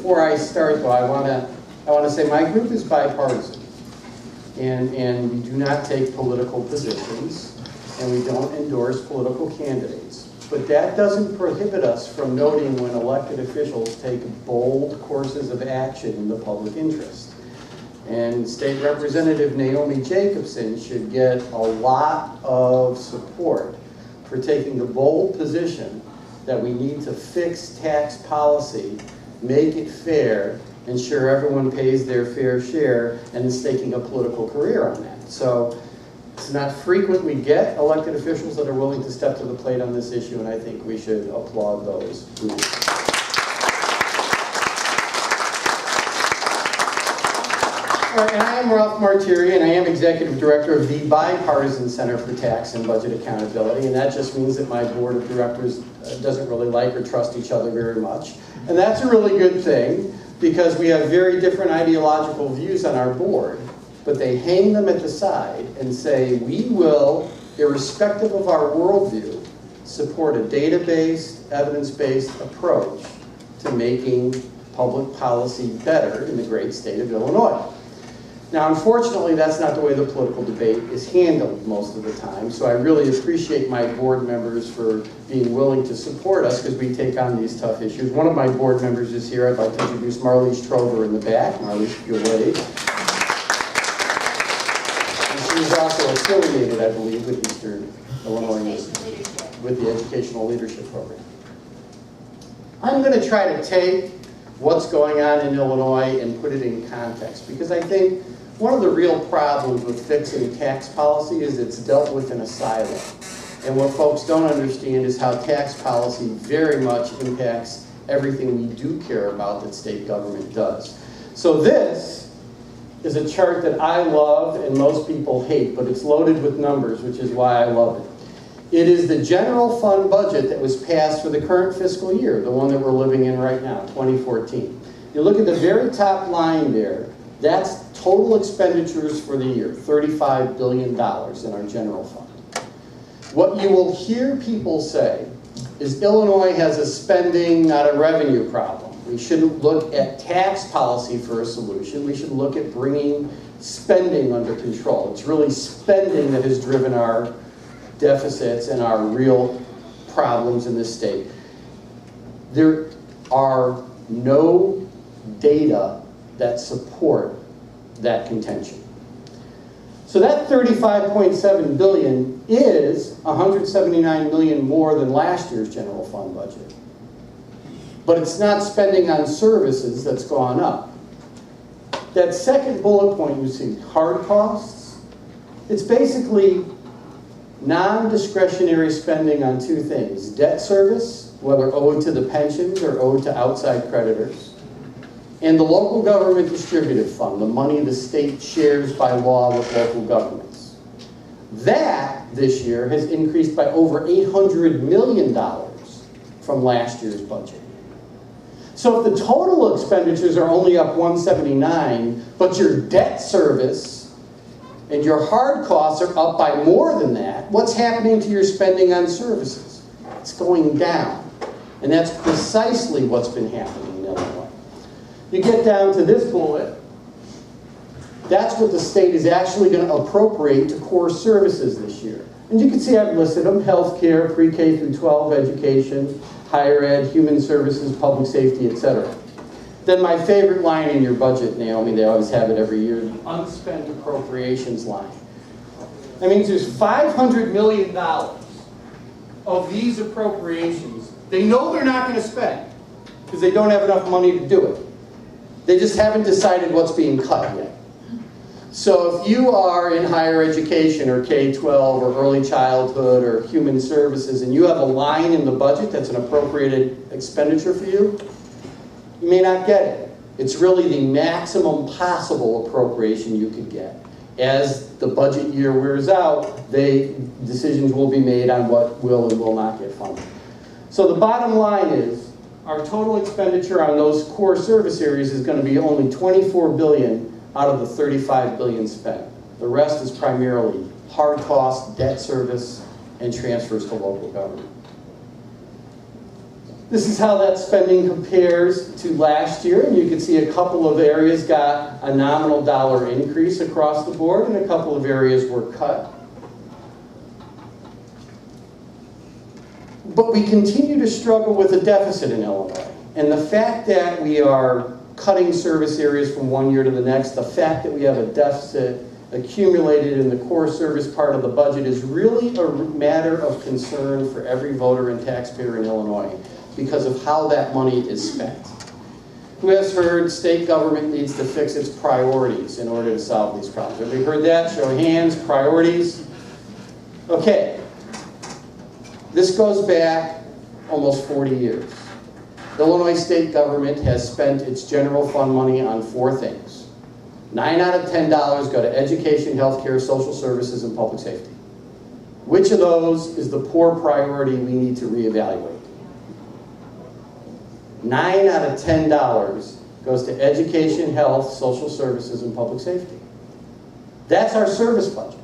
before I start, though, I want to say my group is bipartisan, and we do not take political positions, and we don't endorse political candidates. But that doesn't prohibit us from noting when elected officials take bold courses of action in the public interest. And State Representative Naomi Jacobson should get a lot of support for taking the bold position that we need to fix tax policy, make it fair, ensure everyone pays their fair share, and staking a political career on that. So it's not frequent we get elected officials that are willing to step to the plate on this issue, and I think we should applaud those who do. And I am Ralph Martire, and I am Executive Director of the Bipartisan Center for Tax and Budget Accountability, and that just means that my board of directors doesn't really like or trust each other very much. And that's a really good thing, because we have very different ideological views on our board, but they hang them at the side and say, we will, irrespective of our worldview, support a data-based, evidence-based approach to making public policy better in the great state of Illinois. Now, unfortunately, that's not the way the political debate is handled most of the time, so I really appreciate my board members for being willing to support us because we take on these tough issues. One of my board members is here. I'd like to introduce Marlise Trover in the back. Marlise, if you'll wave. And she's also affiliated, I believe, with Eastern Illinois, with the Educational Leadership Program. I'm going to try to take what's going on in Illinois and put it in context, because I think one of the real problems with fixing tax policy is it's dealt with in a silo. And what folks don't understand is how tax policy very much impacts everything we do care about that state government does. So this is a chart that I love and most people hate, but it's loaded with numbers, which is why I love it. It is the general fund budget that was passed for the current fiscal year, the one that we're living in right now, 2014. You look at the very top line there, that's total expenditures for the year, $35 billion in our general fund. What you will hear people say is Illinois has a spending, not a revenue problem. We shouldn't look at tax policy for a solution. We should look at bringing spending under control. It's really spending that has driven our deficits and our real problems in this state. There are no data that support that contention. So that $35.7 billion is $179 million more than last year's general fund budget. But it's not spending on services that's gone up. That second bullet point you see, hard costs, it's basically non-discretionary spending on two things: debt service, whether owed to the pensions or owed to outside creditors, and the local government distributive fund, the money the state shares by law with local governments. That, this year, has increased by over $800 million from last year's budget. So if the total expenditures are only up $179, but your debt service and your hard costs are up by more than that, what's happening to your spending on services? It's going down. And that's precisely what's been happening in Illinois. You get down to this bullet, that's what the state is actually going to appropriate to core services this year. And you can see I've listed them: healthcare, pre-K through 12 education, higher ed, human services, public safety, etc. Then my favorite line in your budget, Naomi, they always have it every year, the unspent appropriations line. That means there's $500 million of these appropriations they know they're not going to spend because they don't have enough money to do it. They just haven't decided what's being cut yet. So if you are in higher education or K-12 or early childhood or human services and you have a line in the budget that's an appropriated expenditure for you, you may not get it. It's really the maximum possible appropriation you could get. As the budget year wears out, decisions will be made on what will and will not get funded. So the bottom line is, our total expenditure on those core service areas is going to be only $24 billion out of the $35 billion spent. The rest is primarily hard costs, debt service, and transfers to local government. This is how that spending compares to last year, and you can see a couple of areas got a nominal dollar increase across the board, and a couple of areas were cut. But we continue to struggle with a deficit in Illinois, and the fact that we are cutting service areas from one year to the next, the fact that we have a deficit accumulated in the core service part of the budget is really a matter of concern for every voter and taxpayer in Illinois, because of how that money is spent. Who has heard state government needs to fix its priorities in order to solve these problems? Have you heard that? Show of hands, priorities. Okay, this goes back almost 40 years. Illinois state government has spent its general fund money on 4 things. 9 out of $10 go to education, healthcare, social services, and public safety. Which of those is the poor priority we need to reevaluate? 9 out of $10 goes to education, health, social services, and public safety. That's our service budget.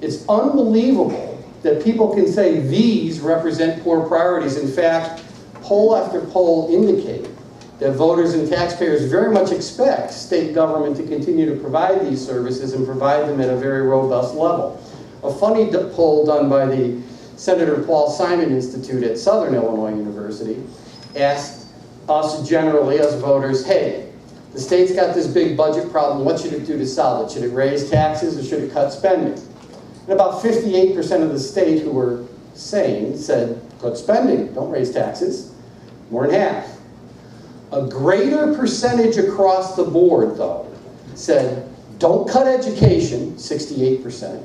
It's unbelievable that people can say these represent poor priorities. In fact, poll after poll indicate that voters and taxpayers very much expect state government to continue to provide these services and provide them at a very robust level. A funny poll done by the Senator Paul Simon Institute at Southern Illinois University asked us generally as voters, hey, the state's got this big budget problem, what should it do to solve it? Should it raise taxes or should it cut spending? And about 58% of the state who were saying said, cut spending, don't raise taxes. More than half. A greater percentage across the board, though, said, don't cut education, 68%.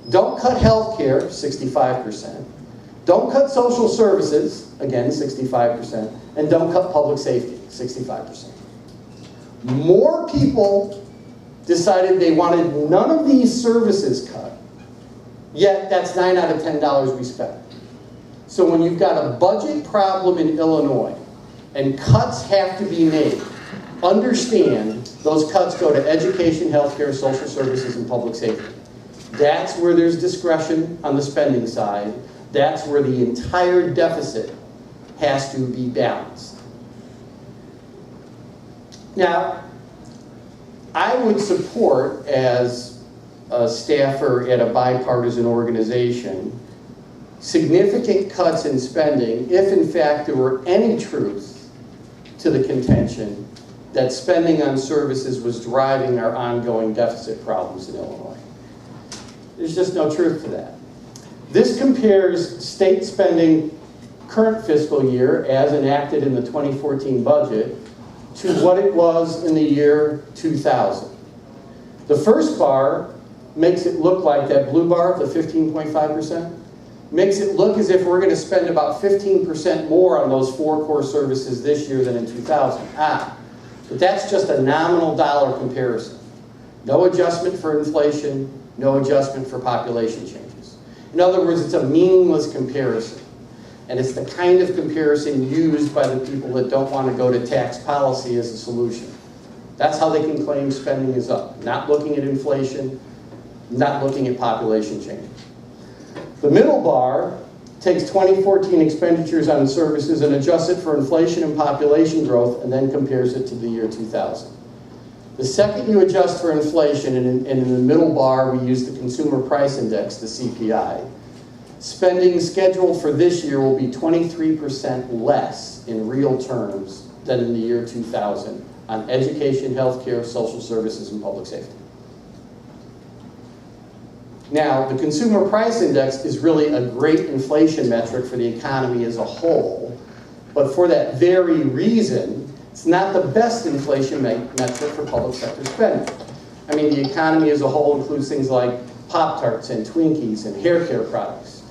Don't cut health care, 65%. Don't cut social services, again, 65%. And don't cut public safety, 65%. More people decided they wanted none of these services cut, yet that's 9 out of $10 we spent. So when you've got a budget problem in Illinois and cuts have to be made, understand those cuts go to education, healthcare, social services, and public safety. That's where there's discretion on the spending side. That's where the entire deficit has to be balanced. Now, I would support, as a staffer at a bipartisan organization, significant cuts in spending if in fact there were any truth to the contention that spending on services was driving our ongoing deficit problems in Illinois. There's just no truth to that. This compares state spending current fiscal year as enacted in the 2014 budget to what it was in the year 2000. The first bar makes it look like that blue bar, the 15.5%, makes it look as if we're going to spend about 15% more on those 4 core services this year than in 2000. But that's just a nominal dollar comparison. No adjustment for inflation, no adjustment for population changes. In other words, it's a meaningless comparison. And it's the kind of comparison used by the people that don't want to go to tax policy as a solution. That's how they can claim spending is up. Not looking at inflation, not looking at population changes. The middle bar takes 2014 expenditures on services and adjusts it for inflation and population growth and then compares it to the year 2000. The second you adjust for inflation, and in the middle bar we use the Consumer Price Index, the CPI, spending scheduled for this year will be 23% less in real terms than in the year 2000 on education, healthcare, social services, and public safety. Now, the Consumer Price Index is really a great inflation metric for the economy as a whole, but for that very reason, it's not the best inflation metric for public sector spending. I mean, the economy as a whole includes things like Pop-Tarts and Twinkies and hair care products.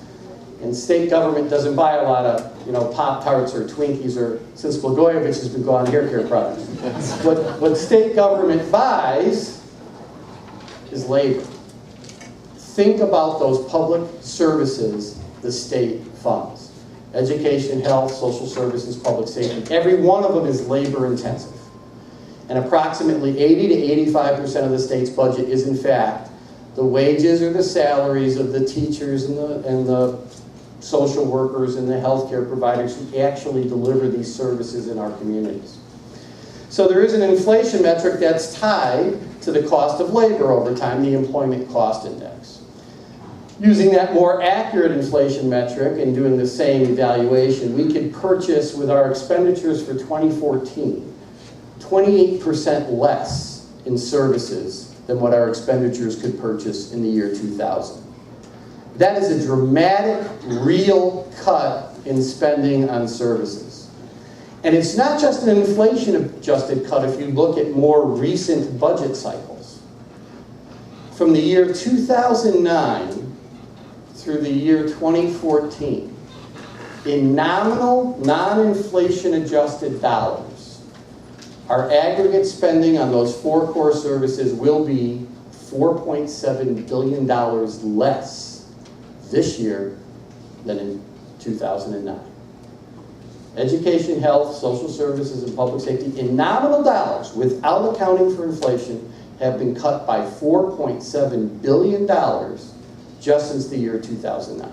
And state government doesn't buy a lot of, Pop-Tarts or Twinkies, or since Blagojevich has been gone, hair care products. What state government buys is labor. Think about those public services the state funds. Education, health, social services, public safety. Every one of them is labor intensive. And approximately 80 to 85% of the state's budget is in fact the wages or the salaries of the teachers and the social workers and the healthcare providers who actually deliver these services in our communities. So there is an inflation metric that's tied to the cost of labor over time, the employment cost index. Using that more accurate inflation metric and doing the same evaluation, we could purchase with our expenditures for 2014, 28% less in services than what our expenditures could purchase in the year 2000. That is a dramatic, real cut in spending on services. And it's not just an inflation-adjusted cut if you look at more recent budget cycles. From the year 2009 through the year 2014, in nominal, non-inflation adjusted dollars, our aggregate spending on those four core services will be $4.7 billion less this year than in 2009. Education, health, social services, and public safety in nominal dollars, without accounting for inflation, have been cut by $4.7 billion just since the year 2009.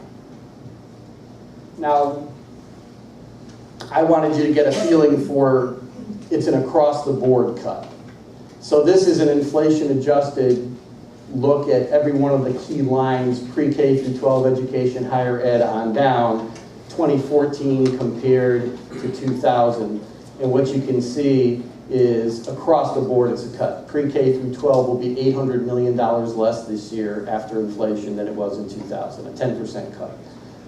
Now, I wanted you to get a feeling for it's an across-the-board cut. So this is an inflation-adjusted look at every one of the key lines, pre-K through 12 education, higher ed on down, 2014 compared to 2000. And what you can see is across the board it's a cut. Pre-K through 12 will be $800 million less this year after inflation than it was in 2000, a 10% cut.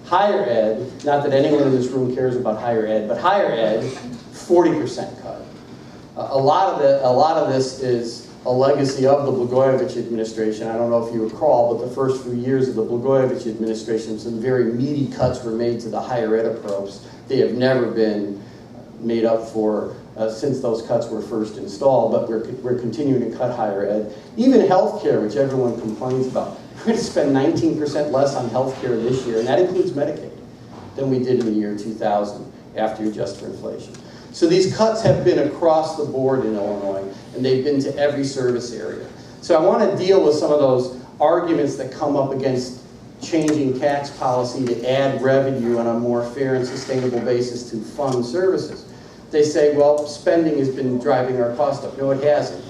Higher ed, not that anyone in this room cares about higher ed, but higher ed, 40% cut. A lot of this is a legacy of the Blagojevich administration. I don't know if you recall, but the first few years of the Blagojevich administration, some very meaty cuts were made to the higher ed approach. They have never been made up for since those cuts were first installed, but we're continuing to cut higher ed. Even healthcare, which everyone complains about, we're going to spend 19% less on healthcare this year, and that includes Medicaid, than we did in the year 2000 after you adjust for inflation. So these cuts have been across the board in Illinois, and they've been to every service area. So I want to deal with some of those arguments that come up against changing tax policy to add revenue on a more fair and sustainable basis to fund services. They say, well, spending has been driving our cost up. No, it hasn't.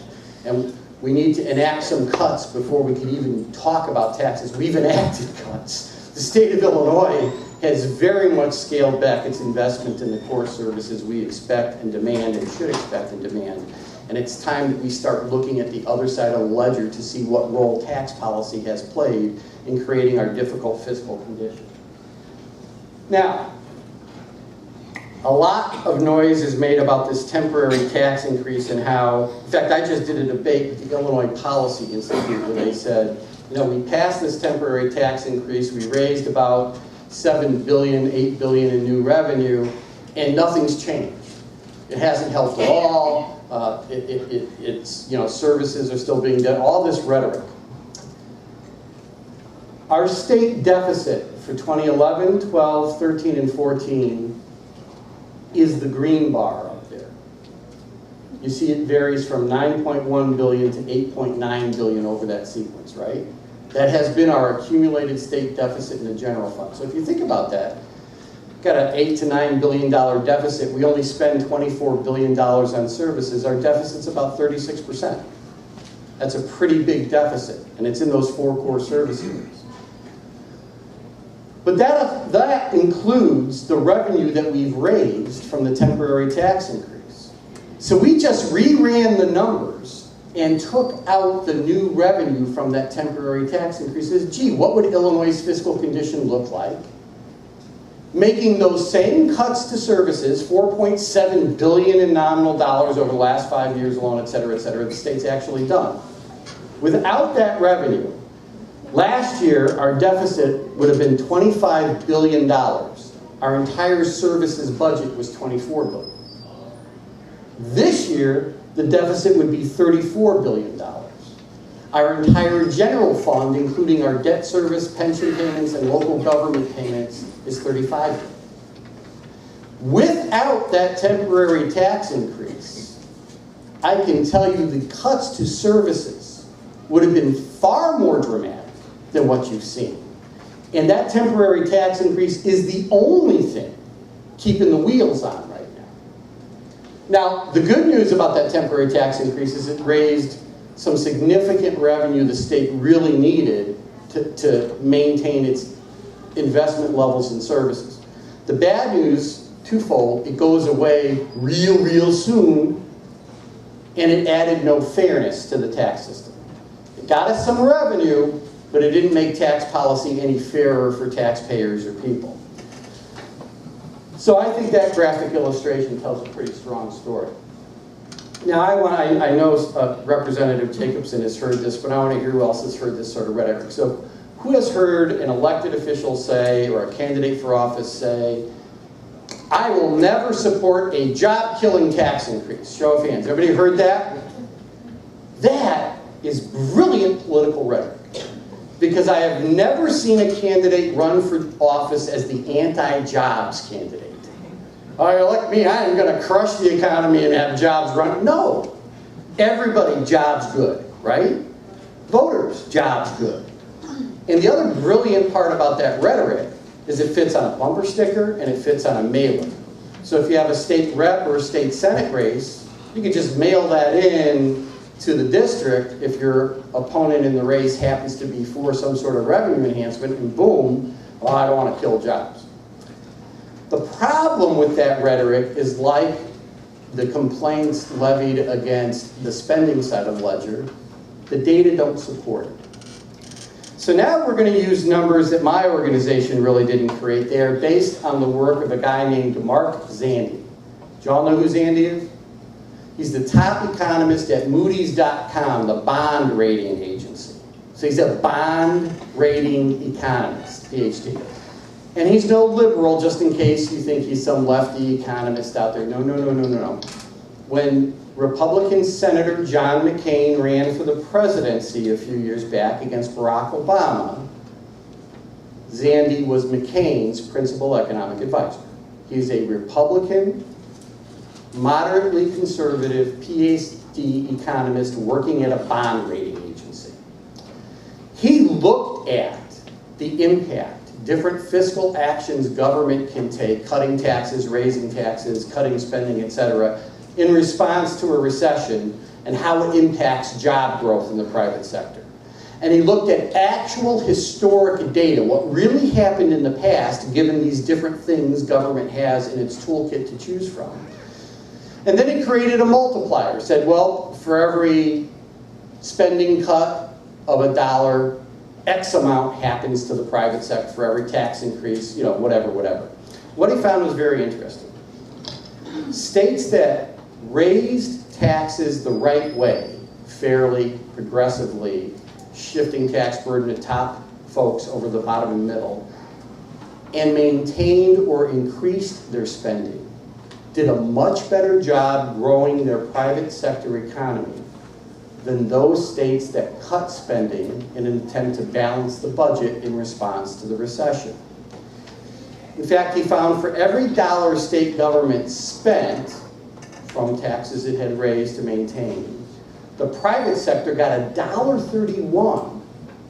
And we need to enact some cuts before we can even talk about taxes. We've enacted cuts. The state of Illinois has very much scaled back its investment in the core services we expect and demand and should expect and demand. And it's time that we start looking at the other side of the ledger to see what role tax policy has played in creating our difficult fiscal condition. Now, a lot of noise is made about this temporary tax increase and how, in fact, I just did a debate with the Illinois Policy Institute where they said, you know, we passed this temporary tax increase, we raised about $7 billion, $8 billion in new revenue, and nothing's changed. It hasn't helped at all. It's, you know, services are still being done, all this rhetoric. Our state deficit for 2011, 12, 13, and 14 is the green bar up there. You see it varies from 9.1 billion to 8.9 billion over that sequence, right? That has been our accumulated state deficit in the general fund. So if you think about that, got an $8 to $9 billion deficit. We only spend $24 billion on services. Our deficit's about 36%. That's a pretty big deficit, and it's in those four core service areas. But that includes the revenue that we've raised from the temporary tax increase. So we just reran the numbers and took out the new revenue from that temporary tax increase. Gee, what would Illinois' fiscal condition look like? Making those same cuts to services, $4.7 billion in nominal dollars over the last 5 years alone, et cetera, the state's actually done. Without that revenue, last year our deficit would have been $25 billion. Our entire services budget was $24 billion. This year, the deficit would be $34 billion. Our entire general fund, including our debt service, pension payments, and local government payments, is $35 billion. Without that temporary tax increase, I can tell you the cuts to services would have been far more dramatic than what you've seen. And that temporary tax increase is the only thing keeping the wheels on right now. Now, the good news about that temporary tax increase is it raised some significant revenue the state really needed to maintain its investment levels in services. The bad news, twofold, it goes away real soon, and it added no fairness to the tax system. It got us some revenue, but it didn't make tax policy any fairer for taxpayers or people. So I think that graphic illustration tells a pretty strong story. Now I know Representative Jacobson has heard this, but I want to hear who else has heard this sort of rhetoric. So who has heard an elected official say, or a candidate for office say, I will never support a job-killing tax increase? Show of hands. Everybody heard that? That is brilliant political rhetoric. Because I have never seen a candidate run for office as the anti-jobs candidate. Oh, you elect me, I am going to crush the economy and have jobs run. No. Everybody, jobs good, right? Voters, jobs good. And the other brilliant part about that rhetoric is it fits on a bumper sticker and it fits on a mailer. So if you have a state rep or a state senate race, you could just mail that in to the district if your opponent in the race happens to be for some sort of revenue enhancement, and boom, well, I don't want to kill jobs. The problem with that rhetoric is, like the complaints levied against the spending side of the ledger, the data don't support it. So now we're going to use numbers that my organization really didn't create. They are based on the work of a guy named Mark Zandi. Do y'all know who Zandi is? He's the top economist at Moody's.com, the bond rating agency. So he's a bond rating economist, PhD. And he's no liberal, just in case you think he's some lefty economist out there. No. When Republican Senator John McCain ran for the presidency a few years back against Barack Obama, Zandi was McCain's principal economic advisor. He's a Republican, moderately conservative PhD economist working at a bond rating agency. He looked at the impact different fiscal actions government can take, cutting taxes, raising taxes, cutting spending, etc., in response to a recession, and how it impacts job growth in the private sector. And he looked at actual historic data, what really happened in the past, given these different things government has in its toolkit to choose from. And then he created a multiplier, said, well, for every spending cut of $1, X amount happens to the private sector. For every tax increase, whatever. What he found was very interesting. States that raised taxes the right way, fairly, progressively, shifting tax burden to top folks over the bottom and middle, and maintained or increased their spending, did a much better job growing their private sector economy than those states that cut spending in an attempt to balance the budget in response to the recession. In fact, he found for every dollar state government spent from taxes it had raised to maintain, the private sector got $1.31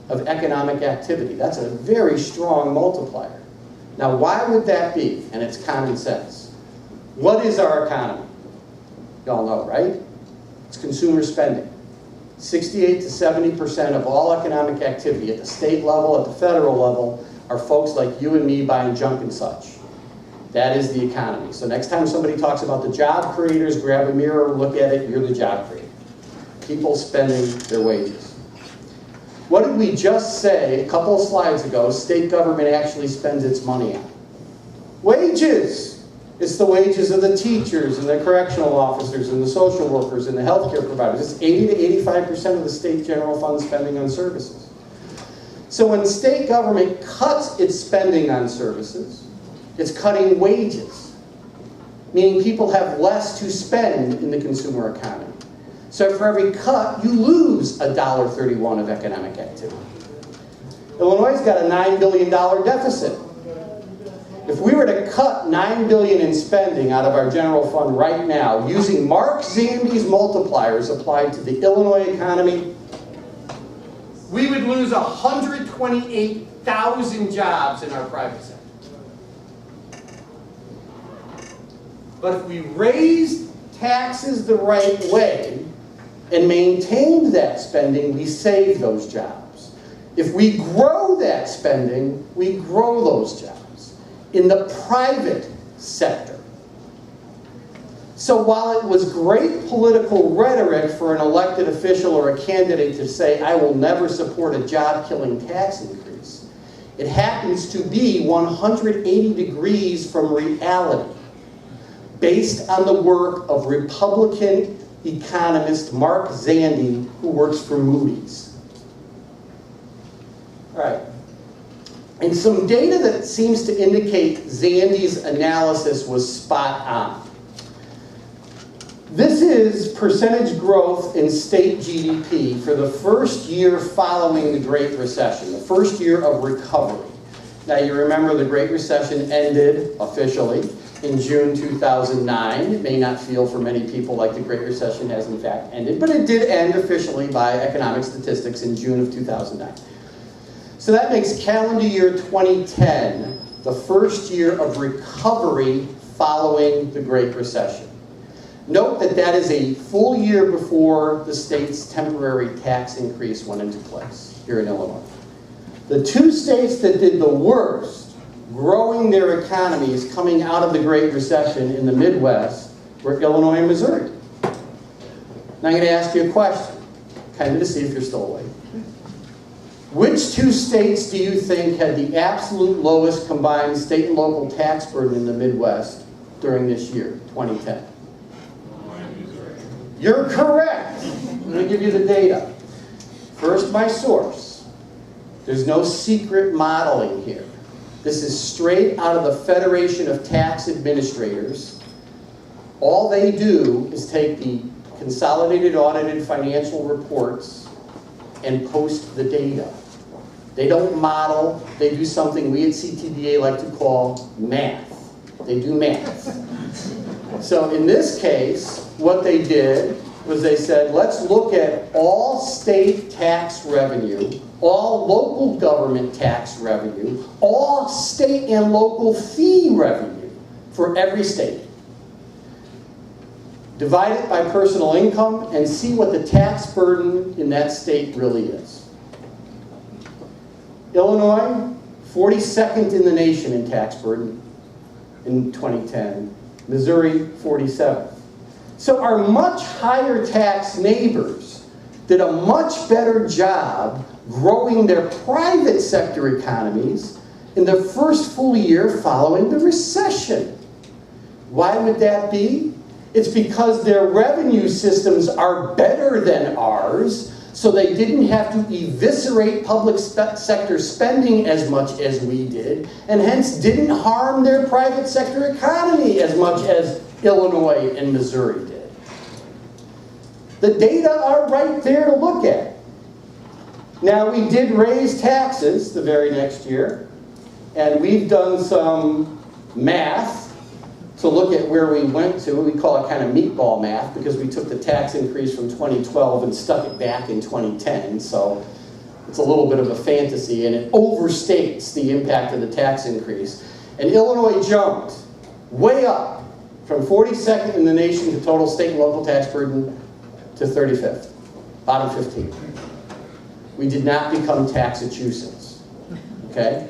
of economic activity. That's a very strong multiplier. Now, why would that be? And it's common sense. What is our economy? Y'all know, right? It's consumer spending. 68 to 70% of all economic activity at the state level, at the federal level, are folks like you and me buying junk and such. That is the economy. So next time somebody talks about the job creators, grab a mirror, look at it, you're the job creator. People spending their wages. What did we just say a couple of slides ago state government actually spends its money on? Wages! It's the wages of the teachers and the correctional officers and the social workers and the healthcare providers. It's 80 to 85% of the state general fund spending on services. So when state government cuts its spending on services, it's cutting wages, meaning people have less to spend in the consumer economy. So for every cut, you lose $1.31 of economic activity. Illinois' got a $9 billion deficit. If we were to cut $9 billion in spending out of our general fund right now, using Mark Zandi's multipliers applied to the Illinois economy, we would lose $128 100,000 jobs in our private sector. But if we raised taxes the right way and maintained that spending, we save those jobs. If we grow that spending, we grow those jobs in the private sector. So while it was great political rhetoric for an elected official or a candidate to say, I will never support a job-killing tax increase, it happens to be 180 degrees from reality, based on the work of Republican economist Mark Zandi, who works for Moody's. All right. And some data that seems to indicate Zandi's analysis was spot on. This is percentage growth in state GDP for the first year following the Great Recession, the first year of recovery. Now you remember the Great Recession ended officially in June 2009. It may not feel for many people like the Great Recession has in fact ended, but it did end officially by economic statistics in June of 2009. So that makes calendar year 2010 the first year of recovery following the Great Recession. Note that that is a full year before the state's temporary tax increase went into place here in Illinois. The two states that did the worst growing their economies coming out of the Great Recession in the Midwest were Illinois and Missouri. Now I'm going to ask you a question, kind of to see if you're still awake. Which two states do you think had the absolute lowest combined state and local tax burden in the Midwest during this year, 2010? You're correct. I'm going to give you the data. First, my source. There's no secret modeling here. This is straight out of the Federation of Tax Administrators. All they do is take the consolidated audited financial reports and post the data. They don't model. They do something we at CTDA like to call math. They do math. So in this case, what they did was they said, let's look at all state tax revenue, all local government tax revenue, all state and local fee revenue for every state. Divide it by personal income and see what the tax burden in that state really is. Illinois, 42nd in the nation in tax burden in 2010. Missouri, 47th. So our much higher tax neighbors did a much better job growing their private sector economies in the first full year following the recession. Why would that be? It's because their revenue systems are better than ours, so they didn't have to eviscerate public sector spending as much as we did, and hence didn't harm their private sector economy as much as Illinois and Missouri did. The data are right there to look at. Now, we did raise taxes the very next year, and we've done some math to look at where we went to. We call it kind of meatball math because we took the tax increase from 2012 and stuck it back in 2010. So it's a little bit of a fantasy, and it overstates the impact of the tax increase. And Illinois jumped way up from 42nd in the nation to total state and local tax burden to 35th, bottom 15. We did not become Taxachusetts, okay?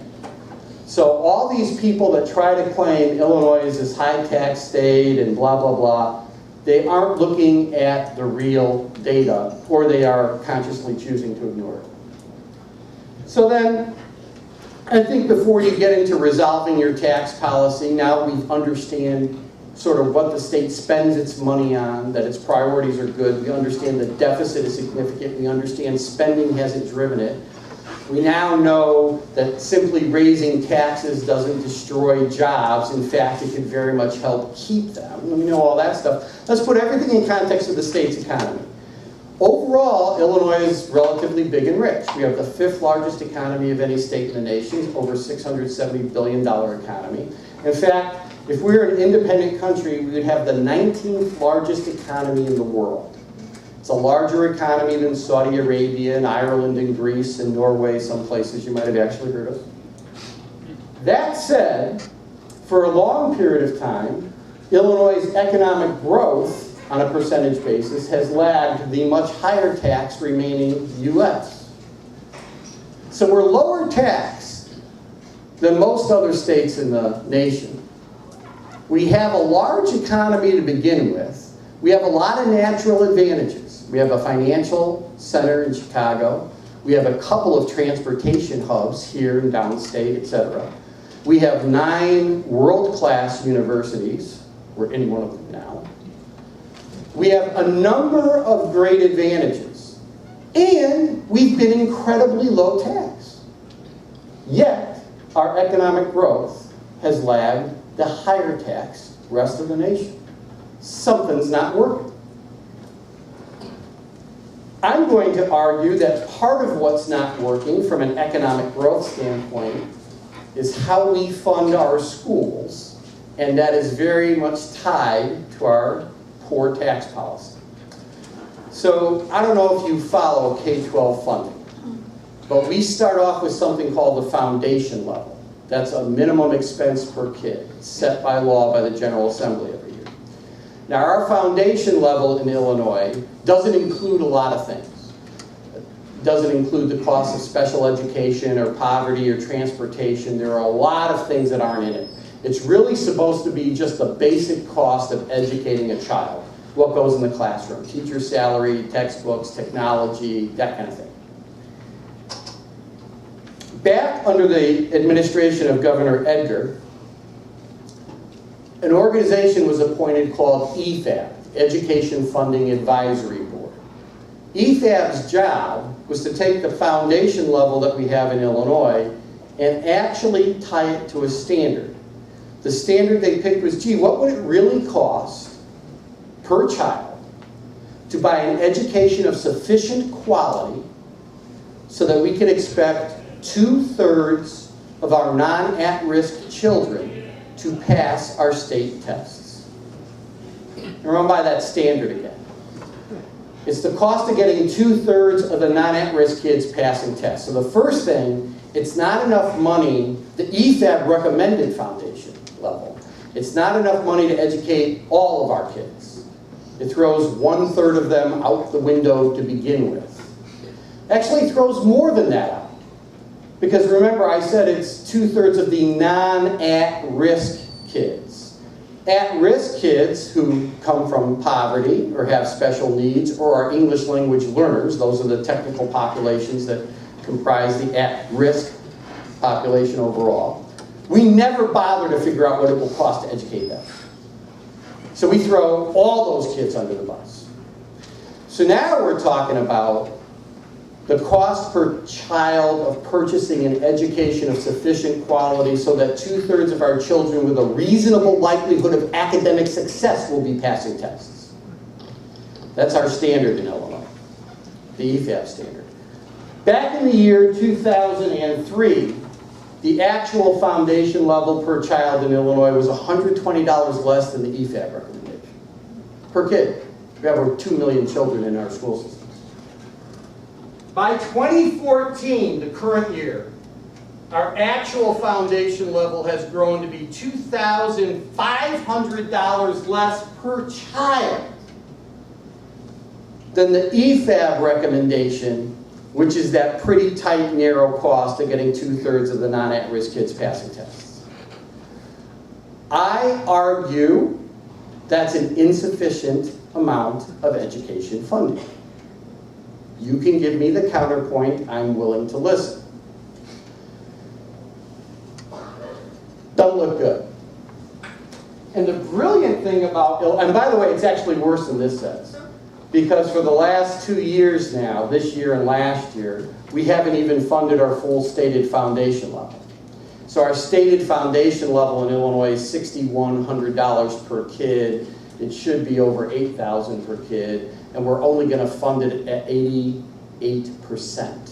So all these people that try to claim Illinois is this high-tax state and blah, blah, blah, they aren't looking at the real data, or they are consciously choosing to ignore it. So then, I think before you get into resolving your tax policy, now we understand sort of what the state spends its money on, that its priorities are good. We understand the deficit is significant. We understand spending hasn't driven it. We now know that simply raising taxes doesn't destroy jobs. In fact, it can very much help keep them. We know all that stuff. Let's put everything in context of the state's economy. Overall, Illinois is relatively big and rich. We have the 5th largest economy of any state in the nation, over $670 billion economy. In fact, if we were an independent country, we would have the 19th largest economy in the world. It's a larger economy than Saudi Arabia and Ireland and Greece and Norway, some places you might have actually heard of. That said, for a long period of time, Illinois' economic growth on a percentage basis has lagged the much higher tax remaining U.S. So we're lower taxed than most other states in the nation. We have a large economy to begin with. We have a lot of natural advantages. We have a financial center in Chicago. We have a couple of transportation hubs here and downstate, etc. We have 9 world-class universities. We're in one of them now. We have a number of great advantages. And we've been incredibly low tax. Yet, our economic growth has lagged the higher tax rest of the nation. Something's not working. I'm going to argue that part of what's not working from an economic growth standpoint is how we fund our schools, and that is very much tied to our poor tax policy. So I don't know if you follow K-12 funding, but we start off with something called the foundation level. That's a minimum expense per kid, set by law by the General Assembly every year. Now our foundation level in Illinois doesn't include a lot of things. It doesn't include the cost of special education or poverty or transportation. There are a lot of things that aren't in it. It's really supposed to be just the basic cost of educating a child. What goes in the classroom, teacher salary, textbooks, technology, that kind of thing. Back under the administration of Governor Edgar, an organization was appointed called EFAB, Education Funding Advisory Board. EFAB's job was to take the foundation level that we have in Illinois and actually tie it to a standard. The standard they picked was, gee, what would it really cost per child to buy an education of sufficient quality so that we can expect 2/3 of our non-at-risk children to pass our state tests. And run by that standard again. It's the cost of getting 2/3 of the non-at-risk kids passing tests. So the first thing, it's not enough money, the EFAB recommended foundation level. It's not enough money to educate all of our kids. It throws 1/3 of them out the window to begin with. Actually, it throws more than that out. Because remember, I said it's 2/3 of the non-at-risk kids. At-risk kids who come from poverty or have special needs or are English language learners, those are the technical populations that comprise the at-risk population overall. We never bother to figure out what it will cost to educate them. So we throw all those kids under the bus. So now we're talking about the cost per child of purchasing an education of sufficient quality so that 2/3 of our children with a reasonable likelihood of academic success will be passing tests. That's our standard in Illinois, the EFAB standard. Back in the year 2003, the actual foundation level per child in Illinois was $120 less than the EFAB recommendation per kid. We have over 2 million children in our school systems. By 2014, the current year, our actual foundation level has grown to be $2,500 less per child than the EFAB recommendation, which is that pretty tight, narrow cost of getting 2/3 of the non-at-risk kids passing tests. I argue that's an insufficient amount of education funding. You can give me the counterpoint, I'm willing to listen. Doesn't look good. And the brilliant thing about, and by the way, it's actually worse than this says. Because for the last 2 years now, this year and last year, we haven't even funded our full stated foundation level. So our stated foundation level in Illinois is $6,100 per kid. It should be over $8,000 per kid. And we're only going to fund it at 88%.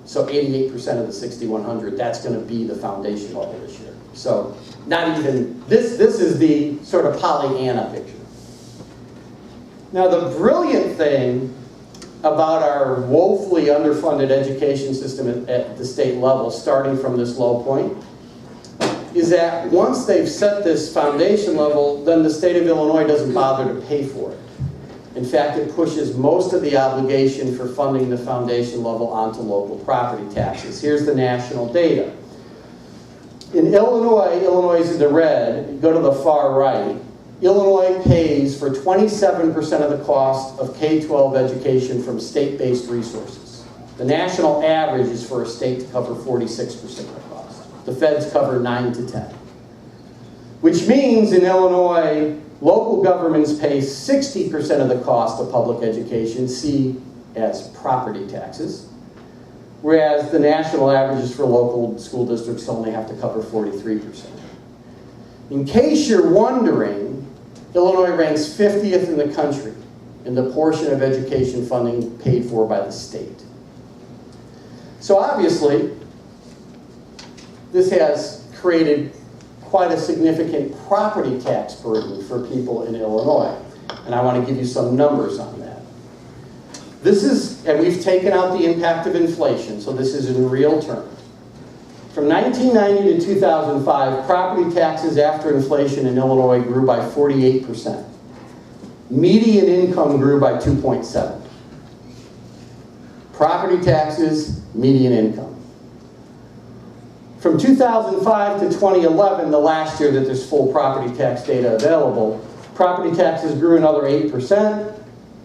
So 88% of the 6,100, that's going to be the foundation level this year. So not even, this is the sort of Pollyanna picture. Now, the brilliant thing about our woefully underfunded education system at the state level, starting from this low point, is that once they've set this foundation level, then the state of Illinois doesn't bother to pay for it. In fact, it pushes most of the obligation for funding the foundation level onto local property taxes. Here's the national data. In Illinois, Illinois is in the red. You go to the far right. Illinois pays for 27% of the cost of K-12 education from state-based resources. The national average is for a state to cover 46% of the cost. The feds cover 9 to 10. Which means in Illinois, local governments pay 60% of the cost of public education, see as property taxes, whereas the national averages for local school districts only have to cover 43%. In case you're wondering, Illinois ranks 50th in the country in the portion of education funding paid for by the state. So obviously, this has created quite a significant property tax burden for people in Illinois. And I want to give you some numbers on that. This is, and we've taken out the impact of inflation, so this is in real terms. From 1990 to 2005, property taxes after inflation in Illinois grew by 48%. Median income grew by 2.7. Property taxes, median income. From 2005 to 2011, the last year that there's full property tax data available, property taxes grew another 8%,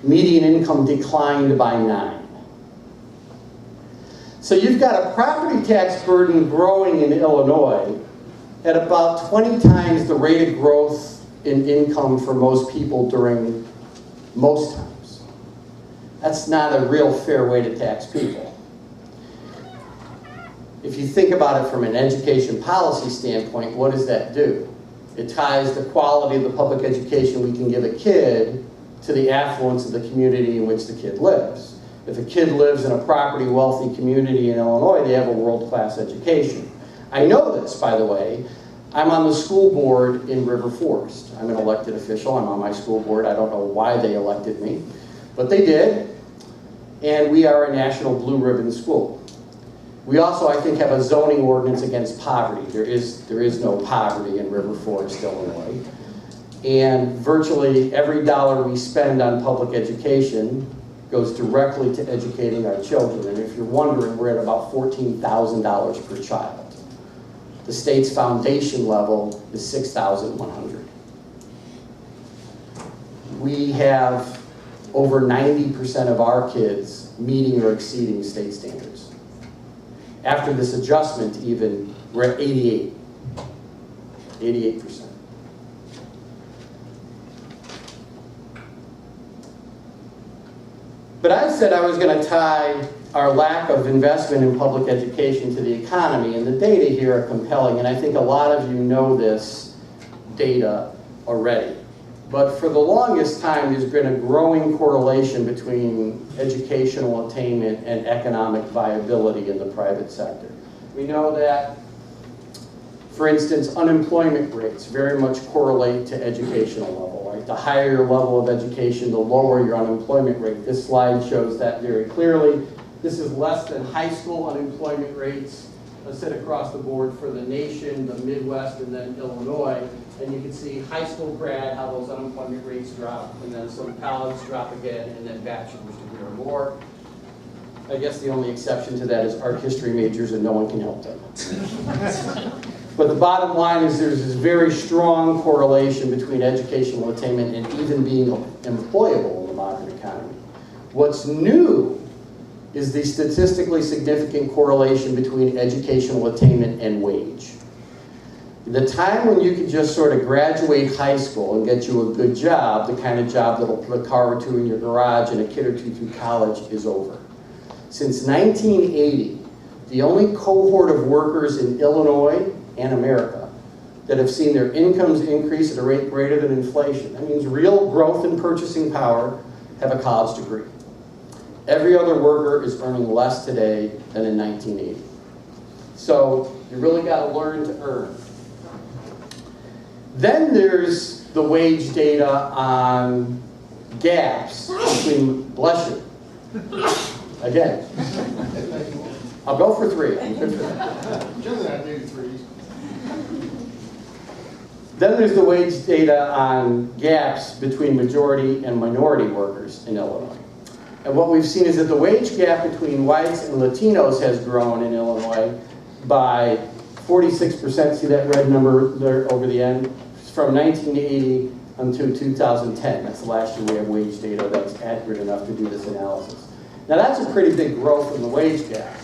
median income declined by 9%. So you've got a property tax burden growing in Illinois at about 20 times the rate of growth in income for most people during most times. That's not a real fair way to tax people. If you think about it from an education policy standpoint, what does that do? It ties the quality of the public education we can give a kid to the affluence of the community in which the kid lives. If a kid lives in a property wealthy community in Illinois, they have a world-class education. I know this, by the way. I'm on the school board in River Forest. I'm an elected official. I'm on my school board. I don't know why they elected me, but they did. And we are a national blue ribbon school. We also, I think, have a zoning ordinance against poverty. There is no poverty in River Forest, Illinois. And virtually every dollar we spend on public education goes directly to educating our children. And if you're wondering, we're at about $14,000 per child. The state's foundation level is $6,100. We have over 90% of our kids meeting or exceeding state standards. After this adjustment, even, we're at 88%. But I said I was going to tie our lack of investment in public education to the economy, and the data here are compelling, and I think a lot of you know this data already. But for the longest time, there's been a growing correlation between educational attainment and economic viability in the private sector. We know that, for instance, unemployment rates very much correlate to educational level, right? The higher your level of education, the lower your unemployment rate. This slide shows that very clearly. This is less than high school unemployment rates set across the board for the nation, the Midwest, and then Illinois. And you can see high school grad, how those unemployment rates drop, and then some college drop again, and then bachelor's degree or more. I guess the only exception to that is art history majors, and no one can help them. But the bottom line is there's this very strong correlation between educational attainment and even being employable in the modern economy. What's new is the statistically significant correlation between educational attainment and wage. The time when you could just sort of graduate high school and get you a good job, the kind of job that'll put a car or two in your garage and a kid or two through college, is over. Since 1980, the only cohort of workers in Illinois and America that have seen their incomes increase at a rate greater than inflation, that means real growth in purchasing power, have a college degree. Every other worker is earning less today than in 1980. So you really got to learn to earn. Then there's the wage data on gaps between, bless you, again, I'll go for 3. I'm good for that. Generally, I do 3. Then there's the wage data on gaps between majority and minority workers in Illinois. And what we've seen is that the wage gap between whites and Latinos has grown in Illinois by 46%. See that red number there over the end? From 1980 until 2010. That's the last year we have wage data that's accurate enough to do this analysis. Now that's a pretty big growth in the wage gap.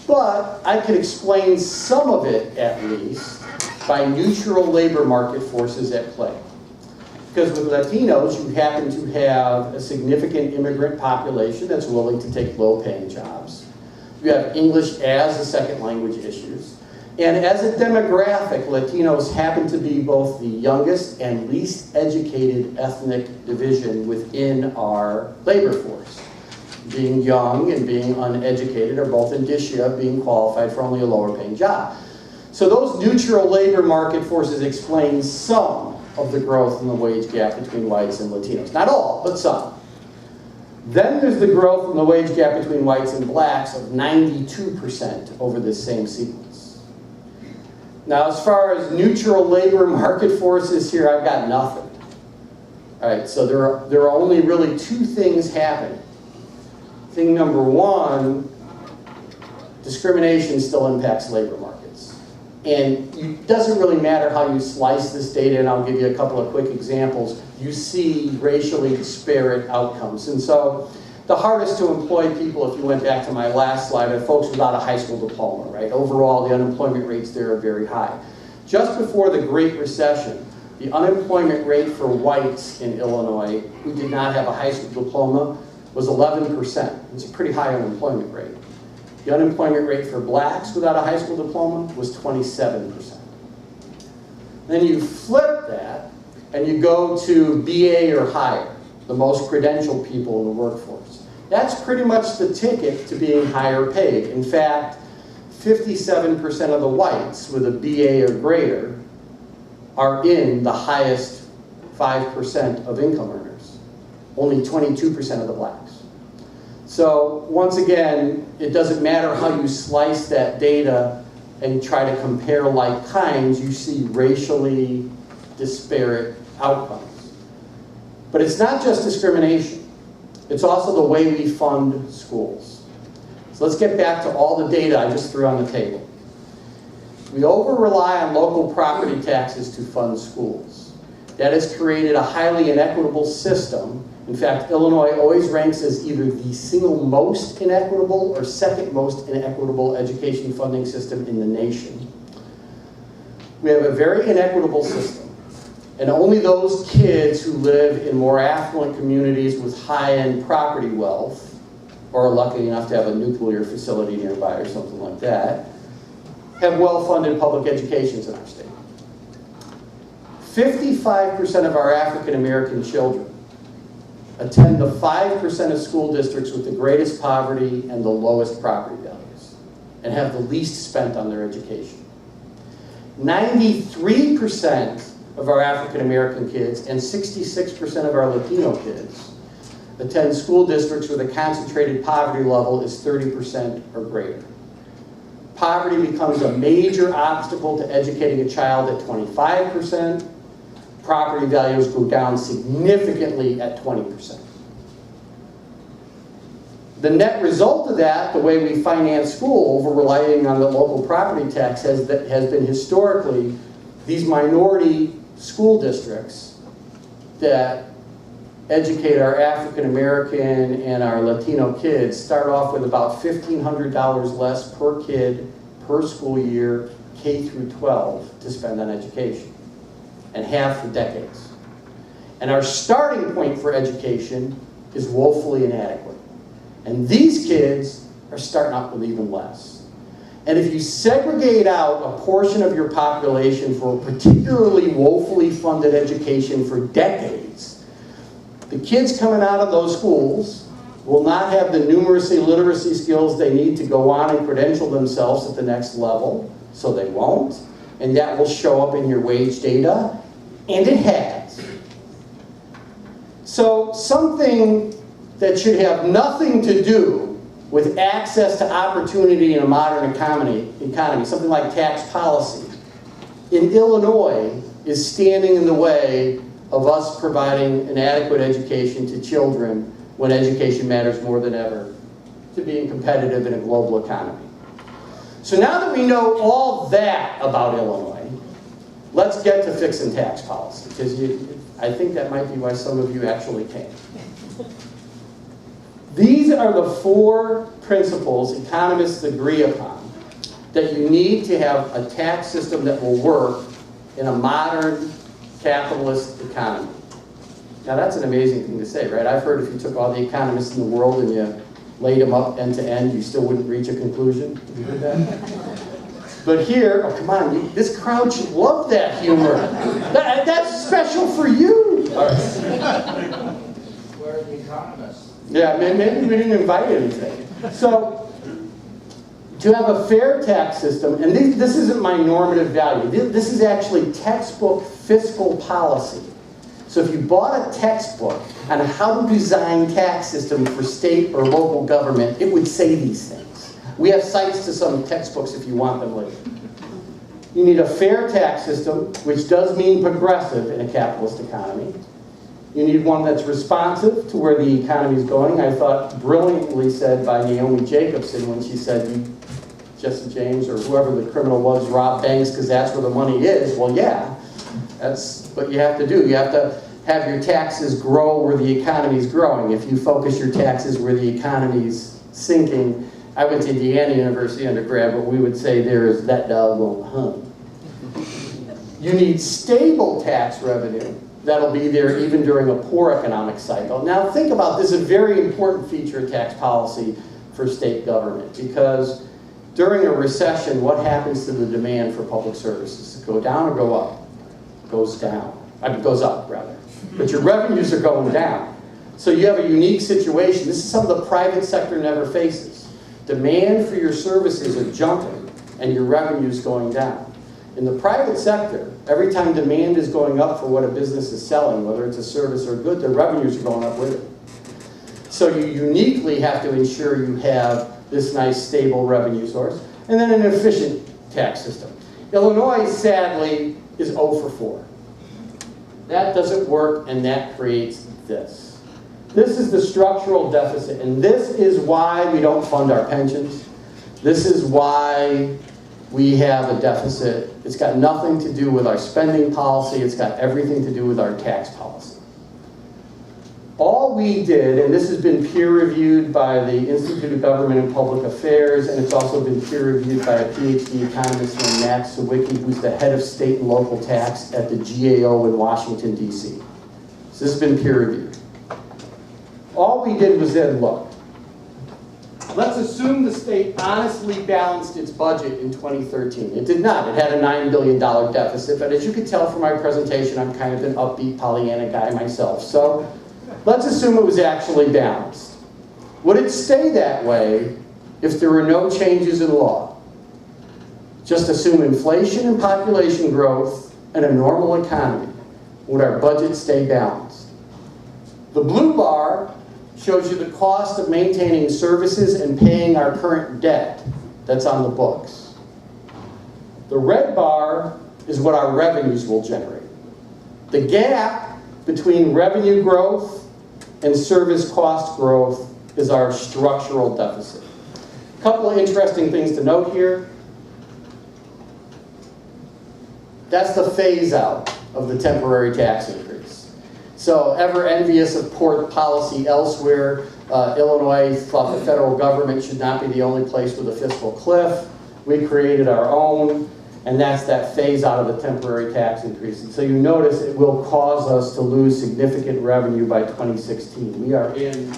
But I could explain some of it, at least, by neutral labor market forces at play. Because with Latinos, you happen to have a significant immigrant population that's willing to take low-paying jobs. You have English as a second language issues. And as a demographic, Latinos happen to be both the youngest and least educated ethnic division within our labor force. Being young and being uneducated are both indicia of being qualified for only a lower-paying job. So those neutral labor market forces explain some of the growth in the wage gap between whites and Latinos. Not all, but some. Then there's the growth in the wage gap between whites and blacks of 92% over this same sequence. Now, as far as neutral labor market forces here, I've got nothing. All right, so there are only really 2 things happening. Thing number 1, discrimination still impacts labor markets. And it doesn't really matter how you slice this data, and I'll give you a couple of quick examples. You see racially disparate outcomes. And so the hardest to employ people, if you went back to my last slide, are folks without a high school diploma, right? Overall, the unemployment rates there are very high. Just before the Great Recession, the unemployment rate for whites in Illinois who did not have a high school diploma was 11%. It's a pretty high unemployment rate. The unemployment rate for blacks without a high school diploma was 27%. Then you flip that and you go to BA or higher, the most credentialed people in the workforce. That's pretty much the ticket to being higher paid. In fact, 57% of the whites with a BA or greater are in the highest 5% of income earners. Only 22% of the blacks. So once again, it doesn't matter how you slice that data and try to compare like kinds, you see racially disparate outcomes. But it's not just discrimination. It's also the way we fund schools. So let's get back to all the data I just threw on the table. We over-rely on local property taxes to fund schools. That has created a highly inequitable system. In fact, Illinois always ranks as either the single most inequitable or second most inequitable education funding system in the nation. We have a very inequitable system, and only those kids who live in more affluent communities with high-end property wealth, or are lucky enough to have a nuclear facility nearby or something like that, have well-funded public educations in our state. 55% of our African American children attend the 5% of school districts with the greatest poverty and the lowest property values, and have the least spent on their education. 93% of our African American kids and 66% of our Latino kids attend school districts where the concentrated poverty level is 30% or greater. Poverty becomes a major obstacle to educating a child at 25%. Property values go down significantly at 20%. The net result of that, the way we finance school, over relying on the local property tax, has been historically these minority school districts that educate our African American and our Latino kids start off with about $1,500 less per kid per school year, K through 12, to spend on education, and have for decades. And our starting point for education is woefully inadequate. And these kids are starting out with even less. And if you segregate out a portion of your population for a particularly woefully funded education for decades, the kids coming out of those schools will not have the numeracy literacy skills they need to go on and credential themselves at the next level, so they won't. And that will show up in your wage data, and it has. So something that should have nothing to do with access to opportunity in a modern economy, something like tax policy, in Illinois is standing in the way of us providing an adequate education to children when education matters more than ever to being competitive in a global economy. So now that we know all that about Illinois, let's get to fixing tax policy, because I think that might be why some of you actually came. These are the 4 principles economists agree upon that you need to have a tax system that will work in a modern capitalist economy. Now that's an amazing thing to say, right? I've heard if you took all the economists in the world and you laid them up end to end, you still wouldn't reach a conclusion. Have you heard that? But here, oh come on, this crowd should love that humor. That's special for you. All right. Where are the economists? Yeah, maybe we didn't invite anything. So, to have a fair tax system, and this isn't my normative value, this is actually textbook fiscal policy. So if you bought a textbook on how to design tax system for state or local government, it would say these things. We have cites to some textbooks if you want them later. You need a fair tax system, which does mean progressive in a capitalist economy. You need one that's responsive to where the economy is going. I thought brilliantly said by Naomi Jacobson when she said, Jesse James or whoever the criminal was, rob banks because that's where the money is. Well, yeah, that's what you have to do. You have to have your taxes grow where the economy is growing. If you focus your taxes where the economy is sinking, I went to Indiana University undergrad, but we would say there is that doggone hunt. You need stable tax revenue that'll be there even during a poor economic cycle. Now think about this, is a very important feature of tax policy for state government, because during a recession, what happens to the demand for public services? Does it go down or go up? It goes down. I mean, it goes up, rather. But your revenues are going down. So you have a unique situation. This is something the private sector never faces. Demand for your services are jumping, and your revenue's going down. In the private sector, every time demand is going up for what a business is selling, whether it's a service or a good, their revenues are going up with it. So you uniquely have to ensure you have this nice stable revenue source, and then an efficient tax system. Illinois, sadly, is 0 for 4. That doesn't work, and that creates this. This is the structural deficit, and this is why we don't fund our pensions. This is why we have a deficit. It's got nothing to do with our spending policy. It's got everything to do with our tax policy. All we did, and this has been peer-reviewed by the Institute of Government and Public Affairs, and it's also been peer-reviewed by a PhD economist named Max Sawicki, who's the head of state and local tax at the GAO in Washington, D.C. So this has been peer-reviewed. All we did was then look. Let's assume the state honestly balanced its budget in 2013. It did not. It had a $9 billion deficit, but as you can tell from my presentation, I'm kind of an upbeat Pollyanna guy myself. So let's assume it was actually balanced. Would it stay that way if there were no changes in law? Just assume inflation and population growth and a normal economy. Would our budget stay balanced? The blue bar shows you the cost of maintaining services and paying our current debt that's on the books. The red bar is what our revenues will generate. The gap between revenue growth and service cost growth is our structural deficit. A couple of interesting things to note here. That's the phase out of the temporary tax increase. So ever envious of poor policy elsewhere, Illinois thought the federal government should not be the only place with a fiscal cliff. We created our own, and that's that phase out of the temporary tax increase. And so you notice it will cause us to lose significant revenue by 2016. We are in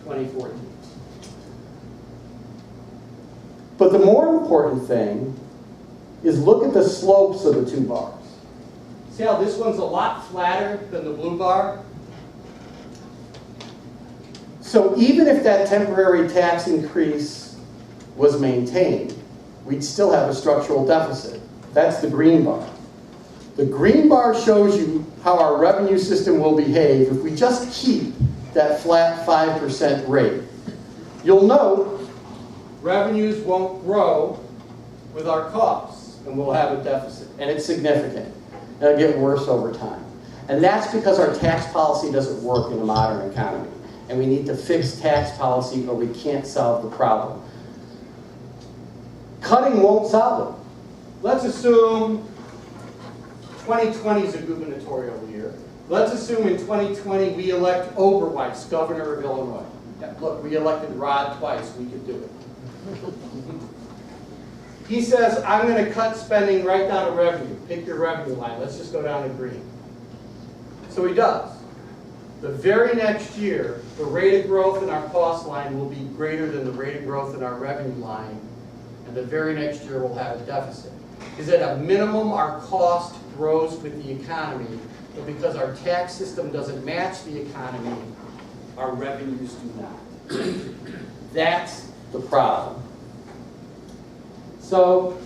2014. But the more important thing is look at the slopes of the two bars. See how this one's a lot flatter than the blue bar? So even if that temporary tax increase was maintained, we'd still have a structural deficit. That's the green bar. The green bar shows you how our revenue system will behave if we just keep that flat 5% rate. You'll note revenues won't grow with our costs, and we'll have a deficit, and it's significant. It'll get worse over time. And that's because our tax policy doesn't work in a modern economy, and we need to fix tax policy or we can't solve the problem. Cutting won't solve it. Let's assume 2020 is a gubernatorial year. Let's assume in 2020 we elect Oberweis, governor of Illinois. Yeah, look, we elected Rod twice, we could do it. He says, I'm going to cut spending right down to revenue. Pick your revenue line. Let's just go down to green. So he does. The very next year, the rate of growth in our cost line will be greater than the rate of growth in our revenue line. And the very next year, we'll have a deficit. Because at a minimum, our cost grows with the economy. But because our tax system doesn't match the economy, our revenues do not. That's the problem. So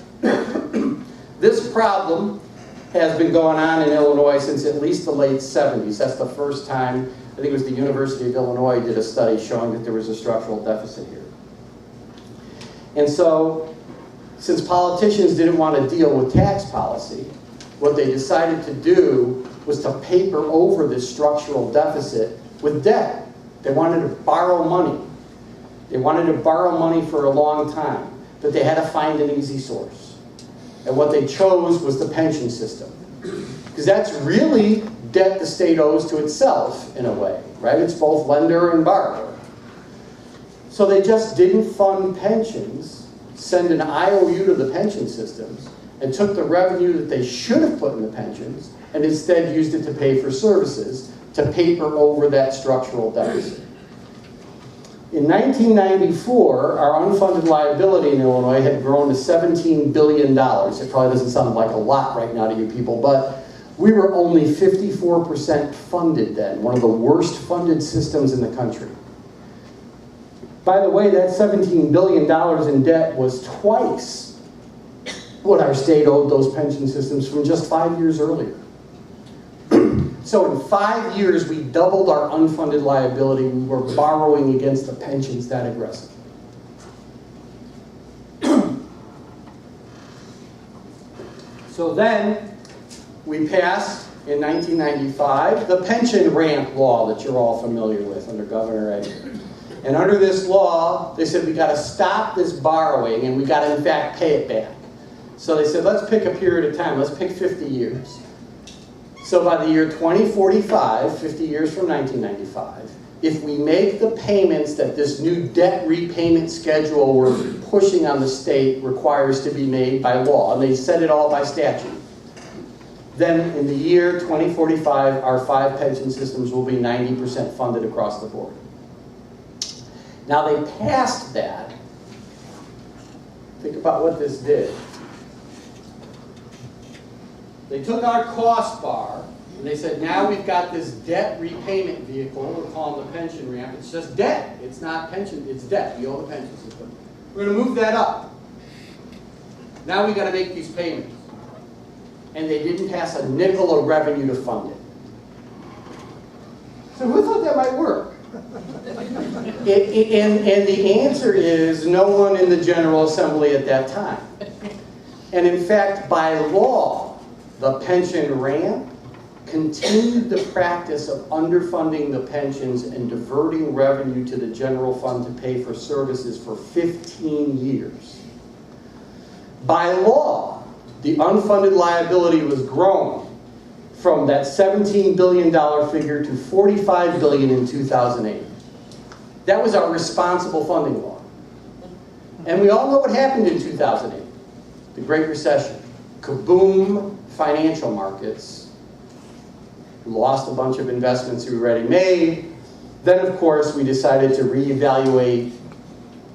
this problem has been going on in Illinois since at least the late 70s. That's the first time, I think it was the University of Illinois did a study showing that there was a structural deficit here. And so, since politicians didn't want to deal with tax policy, what they decided to do was to paper over this structural deficit with debt. They wanted to borrow money. They wanted to borrow money for a long time, but they had to find an easy source. And what they chose was the pension system. Because that's really debt the state owes to itself, in a way, right? It's both lender and borrower. So they just didn't fund pensions, send an IOU to the pension systems, and took the revenue that they should have put in the pensions, and instead used it to pay for services, to paper over that structural deficit. In 1994, our unfunded liability in Illinois had grown to $17 billion. It probably doesn't sound like a lot right now to you people, but we were only 54% funded then, one of the worst funded systems in the country. By the way, that $17 billion in debt was twice what our state owed those pension systems from just 5 years earlier. So in 5 years, we doubled our unfunded liability. We were borrowing against the pensions that aggressively. So then, we passed, in 1995, the pension ramp law that you're all familiar with under Governor Edgar. And under this law, they said we got to stop this borrowing and we got to, in fact, pay it back. So they said, let's pick a period of time. Let's pick 50 years. So by the year 2045, 50 years from 1995, if we make the payments that this new debt repayment schedule we're pushing on the state requires to be made by law, and they set it all by statute, then in the year 2045, our 5 pension systems will be 90% funded across the board. Now they passed that. Think about what this did. They took our cost bar, and they said, now we've got this debt repayment vehicle, we're calling the pension ramp. It's just debt. It's not pension, it's debt. We owe the pension system. We're going to move that up. Now we've got to make these payments. And they didn't pass a nickel of revenue to fund it. So who thought that might work? And the answer is no one in the General Assembly at that time. And in fact, by law, the pension ramp continued the practice of underfunding the pensions and diverting revenue to the general fund to pay for services for 15 years. By law, the unfunded liability was grown from that $17 billion figure to $45 billion in 2008. That was our responsible funding law. And we all know what happened in 2008. The Great Recession. Kaboom, financial markets. We lost a bunch of investments we already made. Then, of course, we decided to reevaluate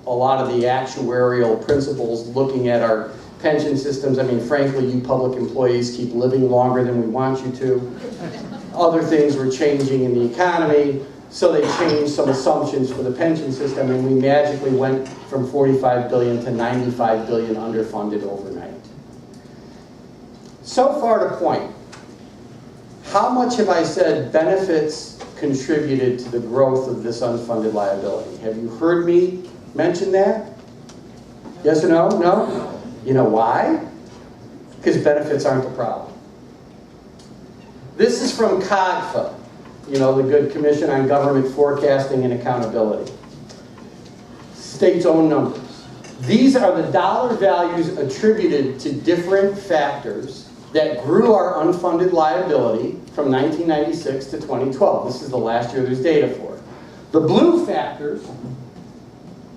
a lot of the actuarial principles looking at our pension systems. I mean, frankly, you public employees keep living longer than we want you to. Other things were changing in the economy, so they changed some assumptions for the pension system, and we magically went from $45 billion to $95 billion underfunded overnight. So far to point. how much have I said benefits contributed to the growth of this unfunded liability? Have you heard me mention that? Yes or no? No? You know why? Because benefits aren't the problem. This is from COGFA, you know, the Good Commission on Government Forecasting and Accountability. State's own numbers. These are the dollar values attributed to different factors that grew our unfunded liability from 1996 to 2012. This is the last year there's data for it. The blue factors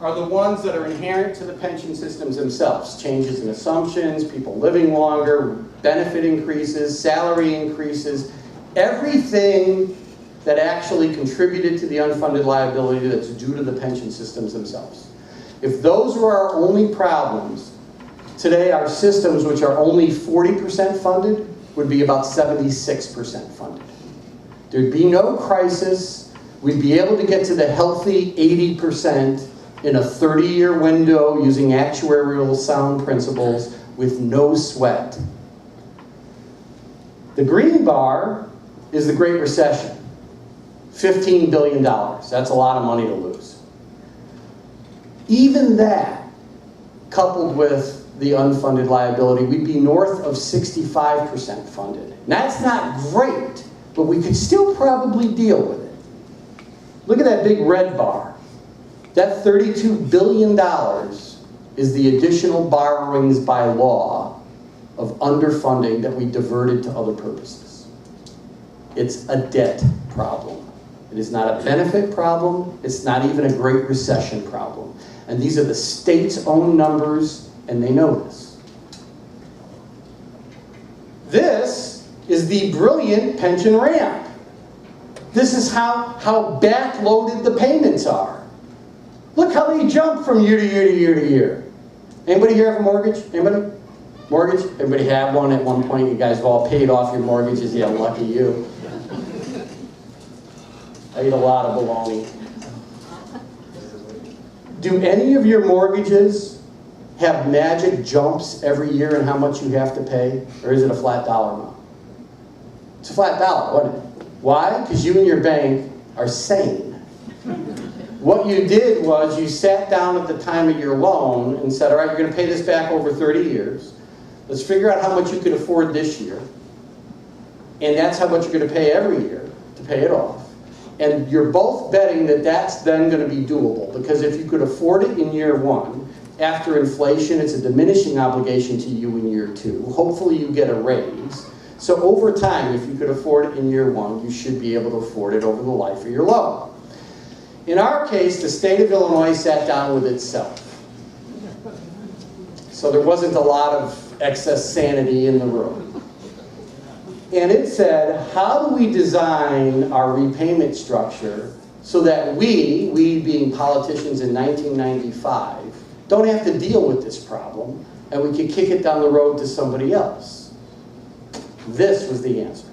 are the ones that are inherent to the pension systems themselves. Changes in assumptions, people living longer, benefit increases, salary increases, everything that actually contributed to the unfunded liability that's due to the pension systems themselves. If those were our only problems, today our systems, which are only 40% funded, would be about 76% funded. There'd be no crisis. We'd be able to get to the healthy 80% in a 30-year window using actuarial sound principles with no sweat. The green bar is the Great Recession. $15 billion. That's a lot of money to lose. Even that, coupled with the unfunded liability, we'd be north of 65% funded. And that's not great, but we could still probably deal with it. Look at that big red bar. That $32 billion is the additional borrowings by law of underfunding that we diverted to other purposes. It's a debt problem. It is not a benefit problem. It's not even a Great Recession problem. And these are the state's own numbers, and they know this. This is the brilliant pension ramp. This is how backloaded the payments are. Look how they jump from year to year to year to year. Anybody here have a mortgage? Anybody? Mortgage? Everybody have one at one point? You guys have all paid off your mortgages. Yeah, lucky you. I eat a lot of bologna. Do any of your mortgages have magic jumps every year in how much you have to pay? Or is it a flat dollar amount? It's a flat dollar, isn't it? Why? Because you and your bank are sane. What you did was you sat down at the time of your loan and said, all right, you're going to pay this back over 30 years. Let's figure out how much you could afford this year. And that's how much you're going to pay every year to pay it off. And you're both betting that that's then going to be doable. Because if you could afford it in year one, after inflation, it's a diminishing obligation to you in year two. Hopefully you get a raise. So over time, if you could afford it in year one, you should be able to afford it over the life of your loan. In our case, the state of Illinois sat down with itself. So there wasn't a lot of excess sanity in the room. And it said, how do we design our repayment structure so that we being politicians in 1995, don't have to deal with this problem, and we can kick it down the road to somebody else? This was the answer.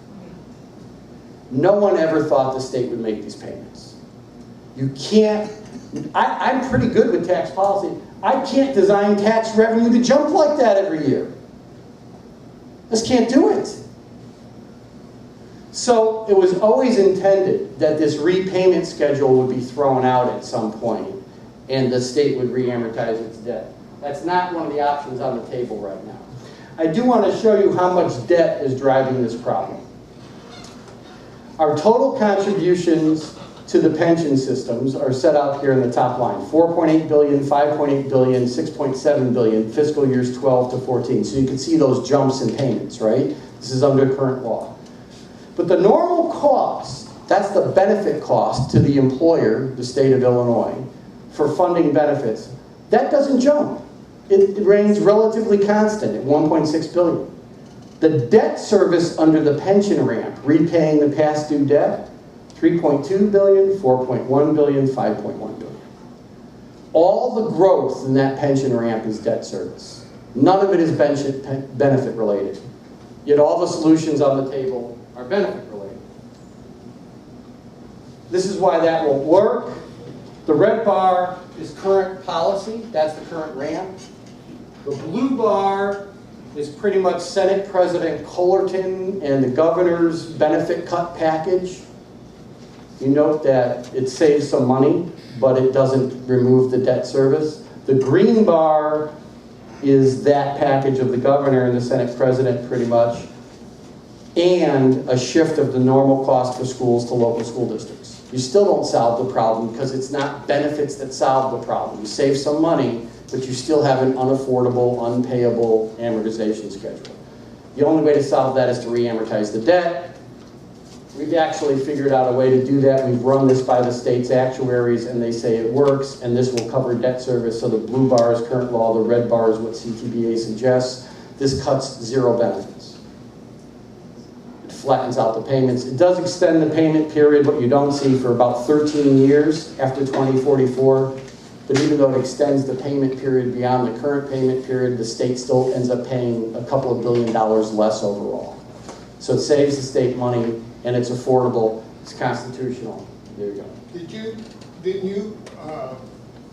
No one ever thought the state would make these payments. You can't, I'm pretty good with tax policy. I can't design tax revenue to jump like that every year. Just can't do it. So it was always intended that this repayment schedule would be thrown out at some point and the state would re-amortize its debt. That's not one of the options on the table right now. I do want to show you how much debt is driving this problem. Our total contributions to the pension systems are set out here in the top line. 4.8 billion, 5.8 billion, 6.7 billion, fiscal years 12 to 14. So you can see those jumps in payments, right? This is under current law. But the normal cost, that's the benefit cost to the employer, the state of Illinois, for funding benefits, that doesn't jump. It remains relatively constant at 1.6 billion. The debt service under the pension ramp, repaying the past due debt, 3.2 billion, 4.1 billion, 5.1 billion. All the growth in that pension ramp is debt service. None of it is benefit related. Yet all the solutions on the table are benefit related. This is why that won't work. The red bar is current policy. That's the current ramp. The blue bar is pretty much Senate President Fullerton and the governor's benefit cut package. You note that it saves some money, but it doesn't remove the debt service. The green bar is that package of the governor and the Senate President pretty much, and a shift of the normal cost for schools to local school districts. You still don't solve the problem because it's not benefits that solve the problem. You save some money, but you still have an unaffordable, unpayable amortization schedule. The only way to solve that is to re-amortize the debt. We've actually figured out a way to do that. We've run this by the state's actuaries, and they say it works, and this will cover debt service. So the blue bar is current law, the red bar is what CTBA suggests. This cuts zero benefits. It flattens out the payments. It does extend the payment period, what you don't see, for about 13 years after 2044. But even though it extends the payment period beyond the current payment period, the state still ends up paying a couple of $1 billion less overall. So it saves the state money, and it's affordable, it's constitutional. There you go. Didn't you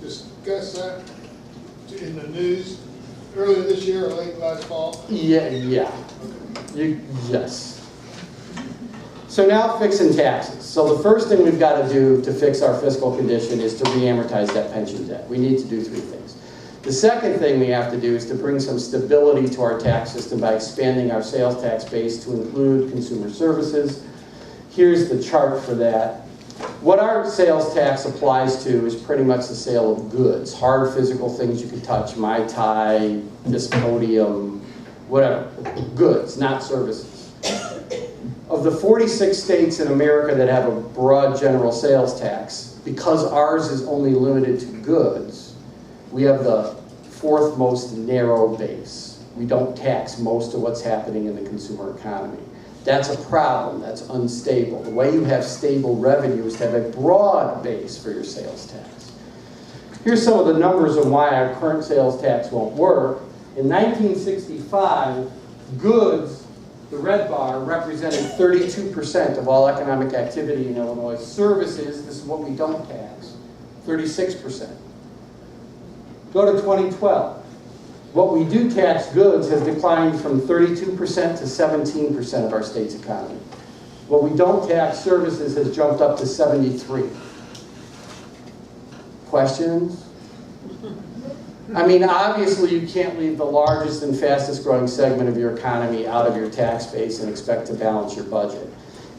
discuss that in the news earlier this year or late last fall? Yeah. Yes. So now fixing taxes. So the first thing we've got to do to fix our fiscal condition is to re-amortize that pension debt. We need to do three things. The second thing we have to do is to bring some stability to our tax system by expanding our sales tax base to include consumer services. Here's the chart for that. What our sales tax applies to is pretty much the sale of goods, hard physical things you can touch, Martire, this podium, whatever, goods, not services. Of the 46 states in America that have a broad general sales tax, because ours is only limited to goods, we have the fourth most narrow base. We don't tax most of what's happening in the consumer economy. That's a problem. That's unstable. The way you have stable revenue is to have a broad base for your sales tax. Here's some of the numbers on why our current sales tax won't work. In 1965, goods, the red bar, represented 32% of all economic activity in Illinois. Services, this is what we don't tax, 36%. Go to 2012. What we do tax goods has declined from 32% to 17% of our state's economy. What we don't tax services has jumped up to 73. Questions? I mean, obviously you can't leave the largest and fastest growing segment of your economy out of your tax base and expect to balance your budget.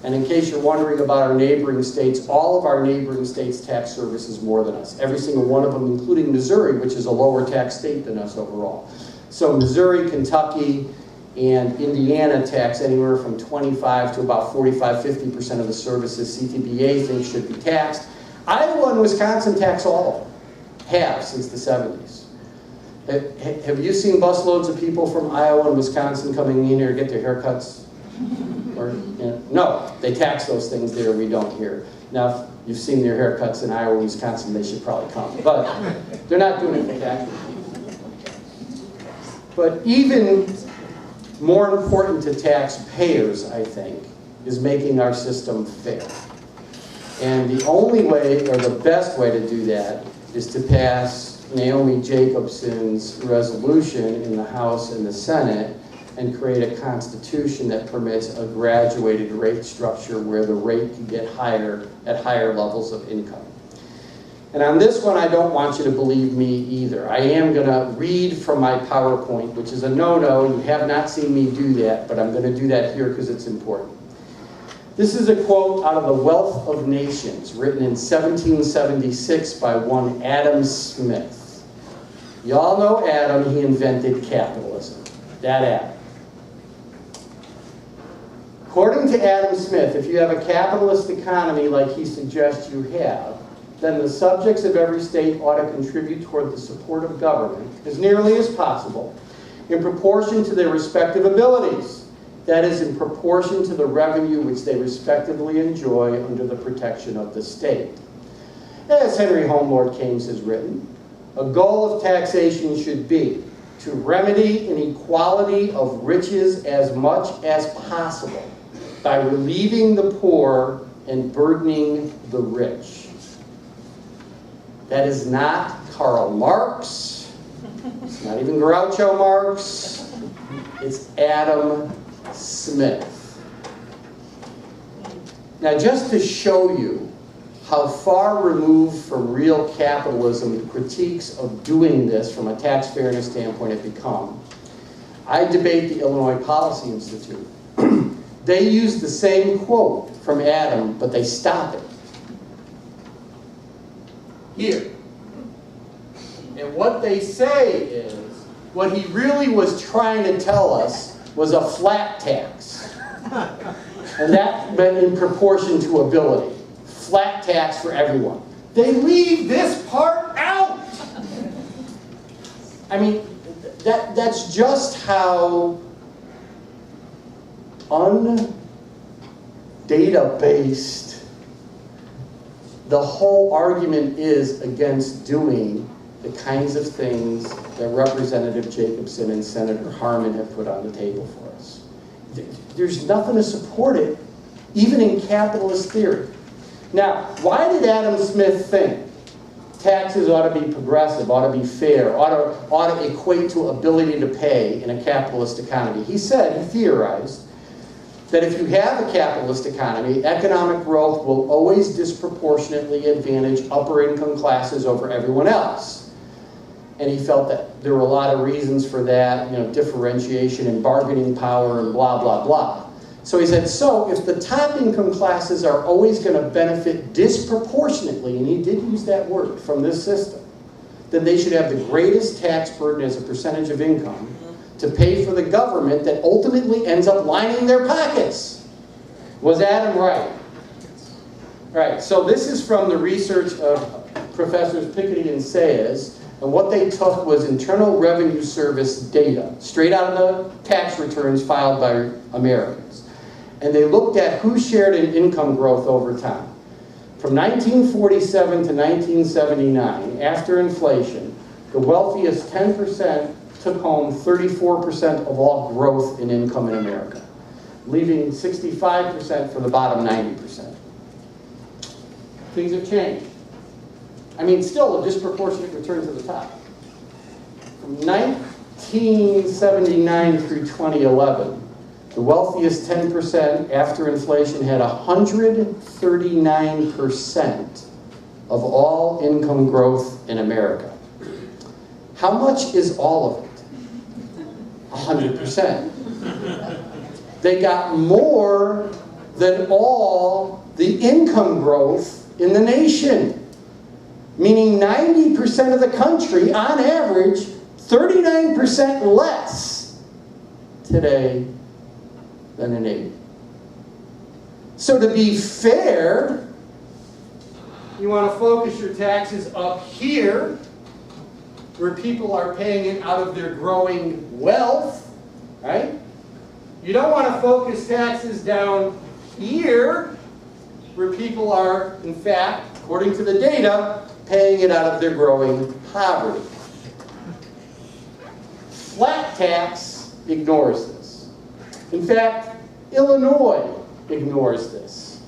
And in case you're wondering about our neighboring states, all of our neighboring states tax services more than us. Every single one of them, including Missouri, which is a lower tax state than us overall. So Missouri, Kentucky, and Indiana tax anywhere from 25 to about 45, 50% of the services CTBA thinks should be taxed. Iowa and Wisconsin tax all of them, have since the 70s. Have you seen busloads of people from Iowa and Wisconsin coming in here to get their haircuts? Or, you know, no, they tax those things there, we don't here. Now, if you've seen their haircuts in Iowa and Wisconsin, they should probably come. But they're not doing it for taxes. But even more important to taxpayers, I think, is making our system fair. And the only way, or the best way to do that, is to pass Naomi Jacobson's resolution in the House and the Senate and create a constitution that permits a graduated rate structure where the rate can get higher at higher levels of income. And on this one, I don't want you to believe me either. I am going to read from my PowerPoint, which is a no-no. You have not seen me do that, but I'm going to do that here because it's important. This is a quote out of The Wealth of Nations, written in 1776 by one Adam Smith. You all know Adam, he invented capitalism. That Adam. According to Adam Smith, if you have a capitalist economy like he suggests you have, then the subjects of every state ought to contribute toward the support of government as nearly as possible in proportion to their respective abilities. That is, in proportion to the revenue which they respectively enjoy under the protection of the state. As Henry Homelord Keynes has written, a goal of taxation should be to remedy inequality of riches as much as possible by relieving the poor and burdening the rich. That is not Karl Marx. It's not even Groucho Marx. It's Adam Smith. Now, just to show you how far removed from real capitalism the critiques of doing this from a tax fairness standpoint have become, I debate the Illinois Policy Institute. They use the same quote from Adam, but they stop it here. And what they say is, what he really was trying to tell us was a flat tax. And that meant in proportion to ability. Flat tax for everyone. They leave this part out. I mean, that's just how undata-based the whole argument is against doing the kinds of things that Representative Jacobson and Senator Harmon have put on the table for us. There's nothing to support it, even in capitalist theory. Now, why did Adam Smith think taxes ought to be progressive, ought to be fair, ought to equate to ability to pay in a capitalist economy? He theorized, that if you have a capitalist economy, economic growth will always disproportionately advantage upper income classes over everyone else. And he felt that there were a lot of reasons for that, differentiation and bargaining power and blah, blah, blah. So he said, so if the top income classes are always going to benefit disproportionately, and he did use that word, from this system, then they should have the greatest tax burden as a percentage of income to pay for the government that ultimately ends up lining their pockets. Was Adam right? Right, so this is from the research of Professors Piketty and Sayers, and what they took was Internal Revenue Service data, straight out of the tax returns filed by Americans. And they looked at who shared in income growth over time. From 1947 to 1979, after inflation, the wealthiest 10% took home 34% of all growth in income in America, leaving 65% for the bottom 90%. Things have changed. I mean, still a disproportionate return to the top. From 1979 through 2011, the wealthiest 10% after inflation had 139% of all income growth in America. How much is all of it? 100%. They got more than all the income growth in the nation. Meaning 90% of the country, on average, 39% less today than in 80. So to be fair, you want to focus your taxes up here, where people are paying it out of their growing wealth, right? You don't want to focus taxes down here, where people are, in fact, according to the data, paying it out of their growing poverty. Flat tax ignores this. In fact, Illinois ignores this.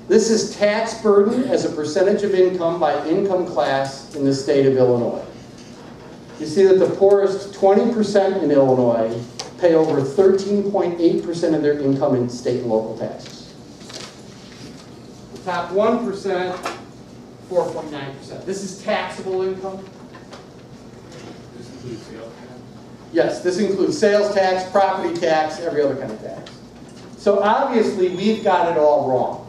This is tax burden as a percentage of income by income class in the state of Illinois. You see that the poorest 20% in Illinois pay over 13.8% of their income in state and local taxes. The top 1%, 4.9%. This is taxable income. This includes sales tax? Yes, this includes sales tax, property tax, every other kind of tax. So obviously we've got it all wrong.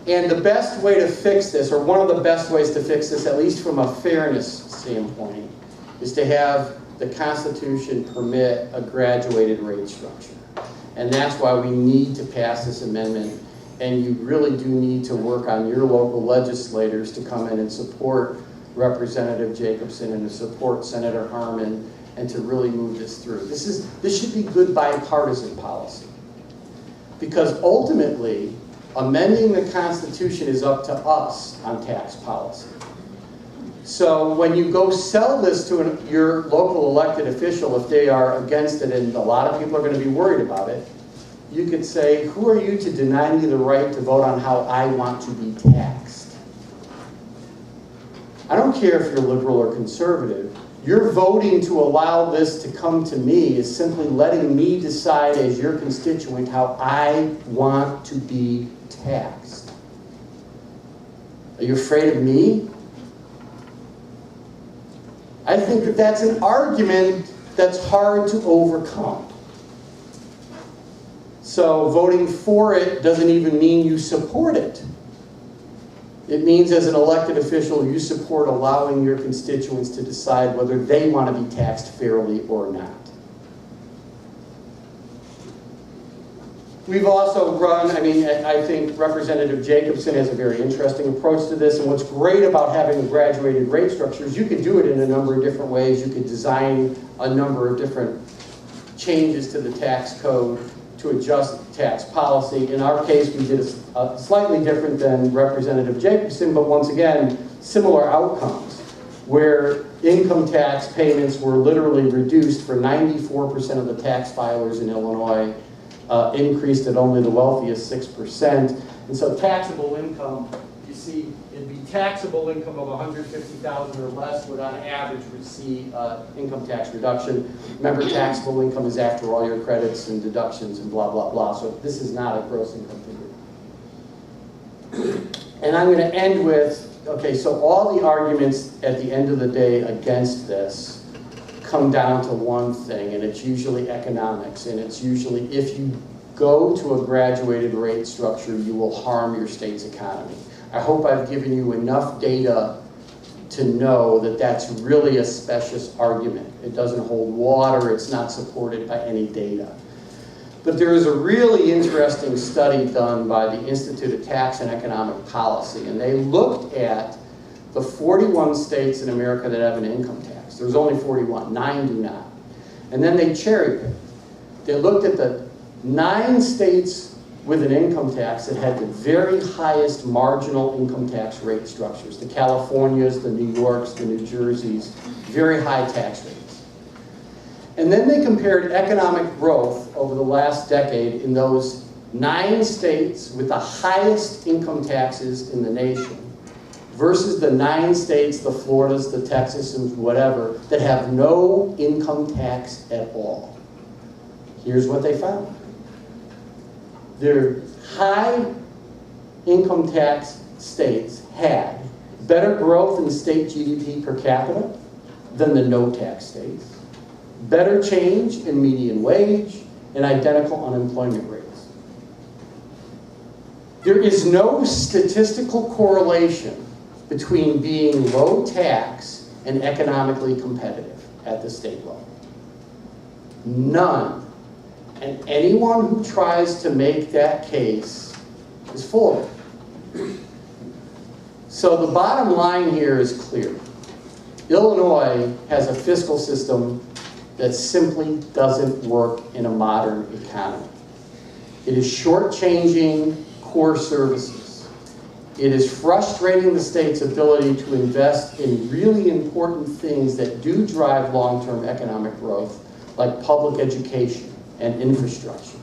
And the best way to fix this, or one of the best ways to fix this, at least from a fairness standpoint, is to have the Constitution permit a graduated rate structure. And that's why we need to pass this amendment. And you really do need to work on your local legislators to come in and support Representative Jacobson and to support Senator Harmon and to really move this through. This should be good bipartisan policy. Because ultimately, amending the Constitution is up to us on tax policy. So when you go sell this to your local elected official, if they are against it, and a lot of people are going to be worried about it, you could say, who are you to deny me the right to vote on how I want to be taxed? I don't care if you're liberal or conservative. Your voting to allow this to come to me is simply letting me decide as your constituent how I want to be taxed. Are you afraid of me? I think that that's an argument that's hard to overcome. So voting for it doesn't even mean you support it. It means as an elected official, you support allowing your constituents to decide whether they want to be taxed fairly or not. We've also run, I think Representative Jacobson has a very interesting approach to this, and what's great about having a graduated rate structure is you could do it in a number of different ways. You could design a number of different changes to the tax code to adjust tax policy. In our case, we did a slightly different than Representative Jacobson, but once again, similar outcomes, where income tax payments were literally reduced for 94% of the tax filers in Illinois, increased at only the wealthiest 6%. And so taxable income, you see, it'd be taxable income of $150,000 or less would on average receive income tax reduction. Remember, taxable income is after all your credits and deductions and blah, blah, blah. So this is not a gross income figure. And I'm going to end with, okay, so all the arguments at the end of the day against this come down to one thing, and it's usually economics. And it's usually if you go to a graduated rate structure, you will harm your state's economy. I hope I've given you enough data to know that that's really a specious argument. It doesn't hold water, it's not supported by any data. But there is a really interesting study done by the Institute of Tax and Economic Policy, and they looked at the 41 states in America that have an income tax. There's only 41, 9 do not. And then they cherry-picked. They looked at the 9 states with an income tax that had the very highest marginal income tax rate structures. The Californias, the New Yorks, the New Jerseys, very high tax rates. And then they compared economic growth over the last decade in those 9 states with the highest income taxes in the nation versus the 9 states, the Floridas, the Texas, and whatever, that have no income tax at all. Here's what they found. Their high income tax states had better growth in state GDP per capita than the no tax states, better change in median wage, and identical unemployment rates. There is no statistical correlation between being low tax and economically competitive at the state level. None. And anyone who tries to make that case is full of it. So the bottom line here is clear. Illinois has a fiscal system that simply doesn't work in a modern economy. It is shortchanging core services. It is frustrating the state's ability to invest in really important things that do drive long-term economic growth, like public education and infrastructure.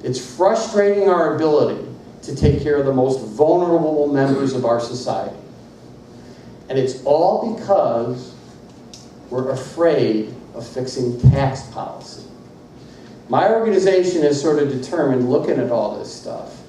It's frustrating our ability to take care of the most vulnerable members of our society. And it's all because we're afraid of fixing tax policy. My organization has sort of determined, looking at all this stuff,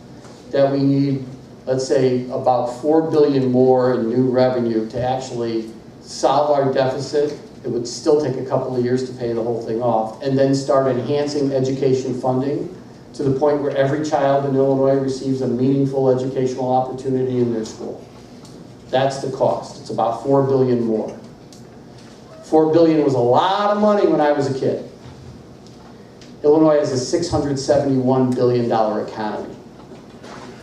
that we need, let's say, about $4 billion more in new revenue to actually solve our deficit. It would still take a couple of years to pay the whole thing off, and then start enhancing education funding to the point where every child in Illinois receives a meaningful educational opportunity in their school. That's the cost. It's about $4 billion more. $4 billion was a lot of money when I was a kid. Illinois has a $671 billion economy.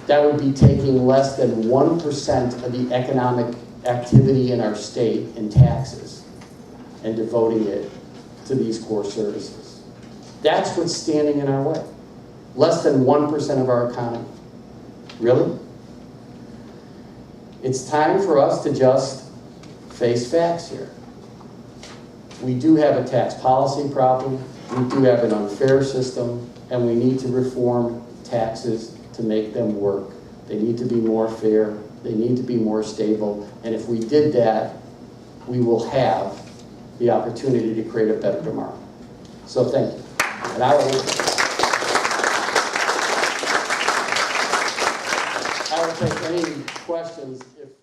That would be taking less than 1% of the economic activity in our state in taxes and devoting it to these core services. That's what's standing in our way. Less than 1% of our economy. Really? It's time for us to just face facts here. We do have a tax policy problem, we do have an unfair system, and we need to reform taxes to make them work. They need to be more fair, they need to be more stable, and if we did that, we will have the opportunity to create a better tomorrow. So thank you. And I will take any questions if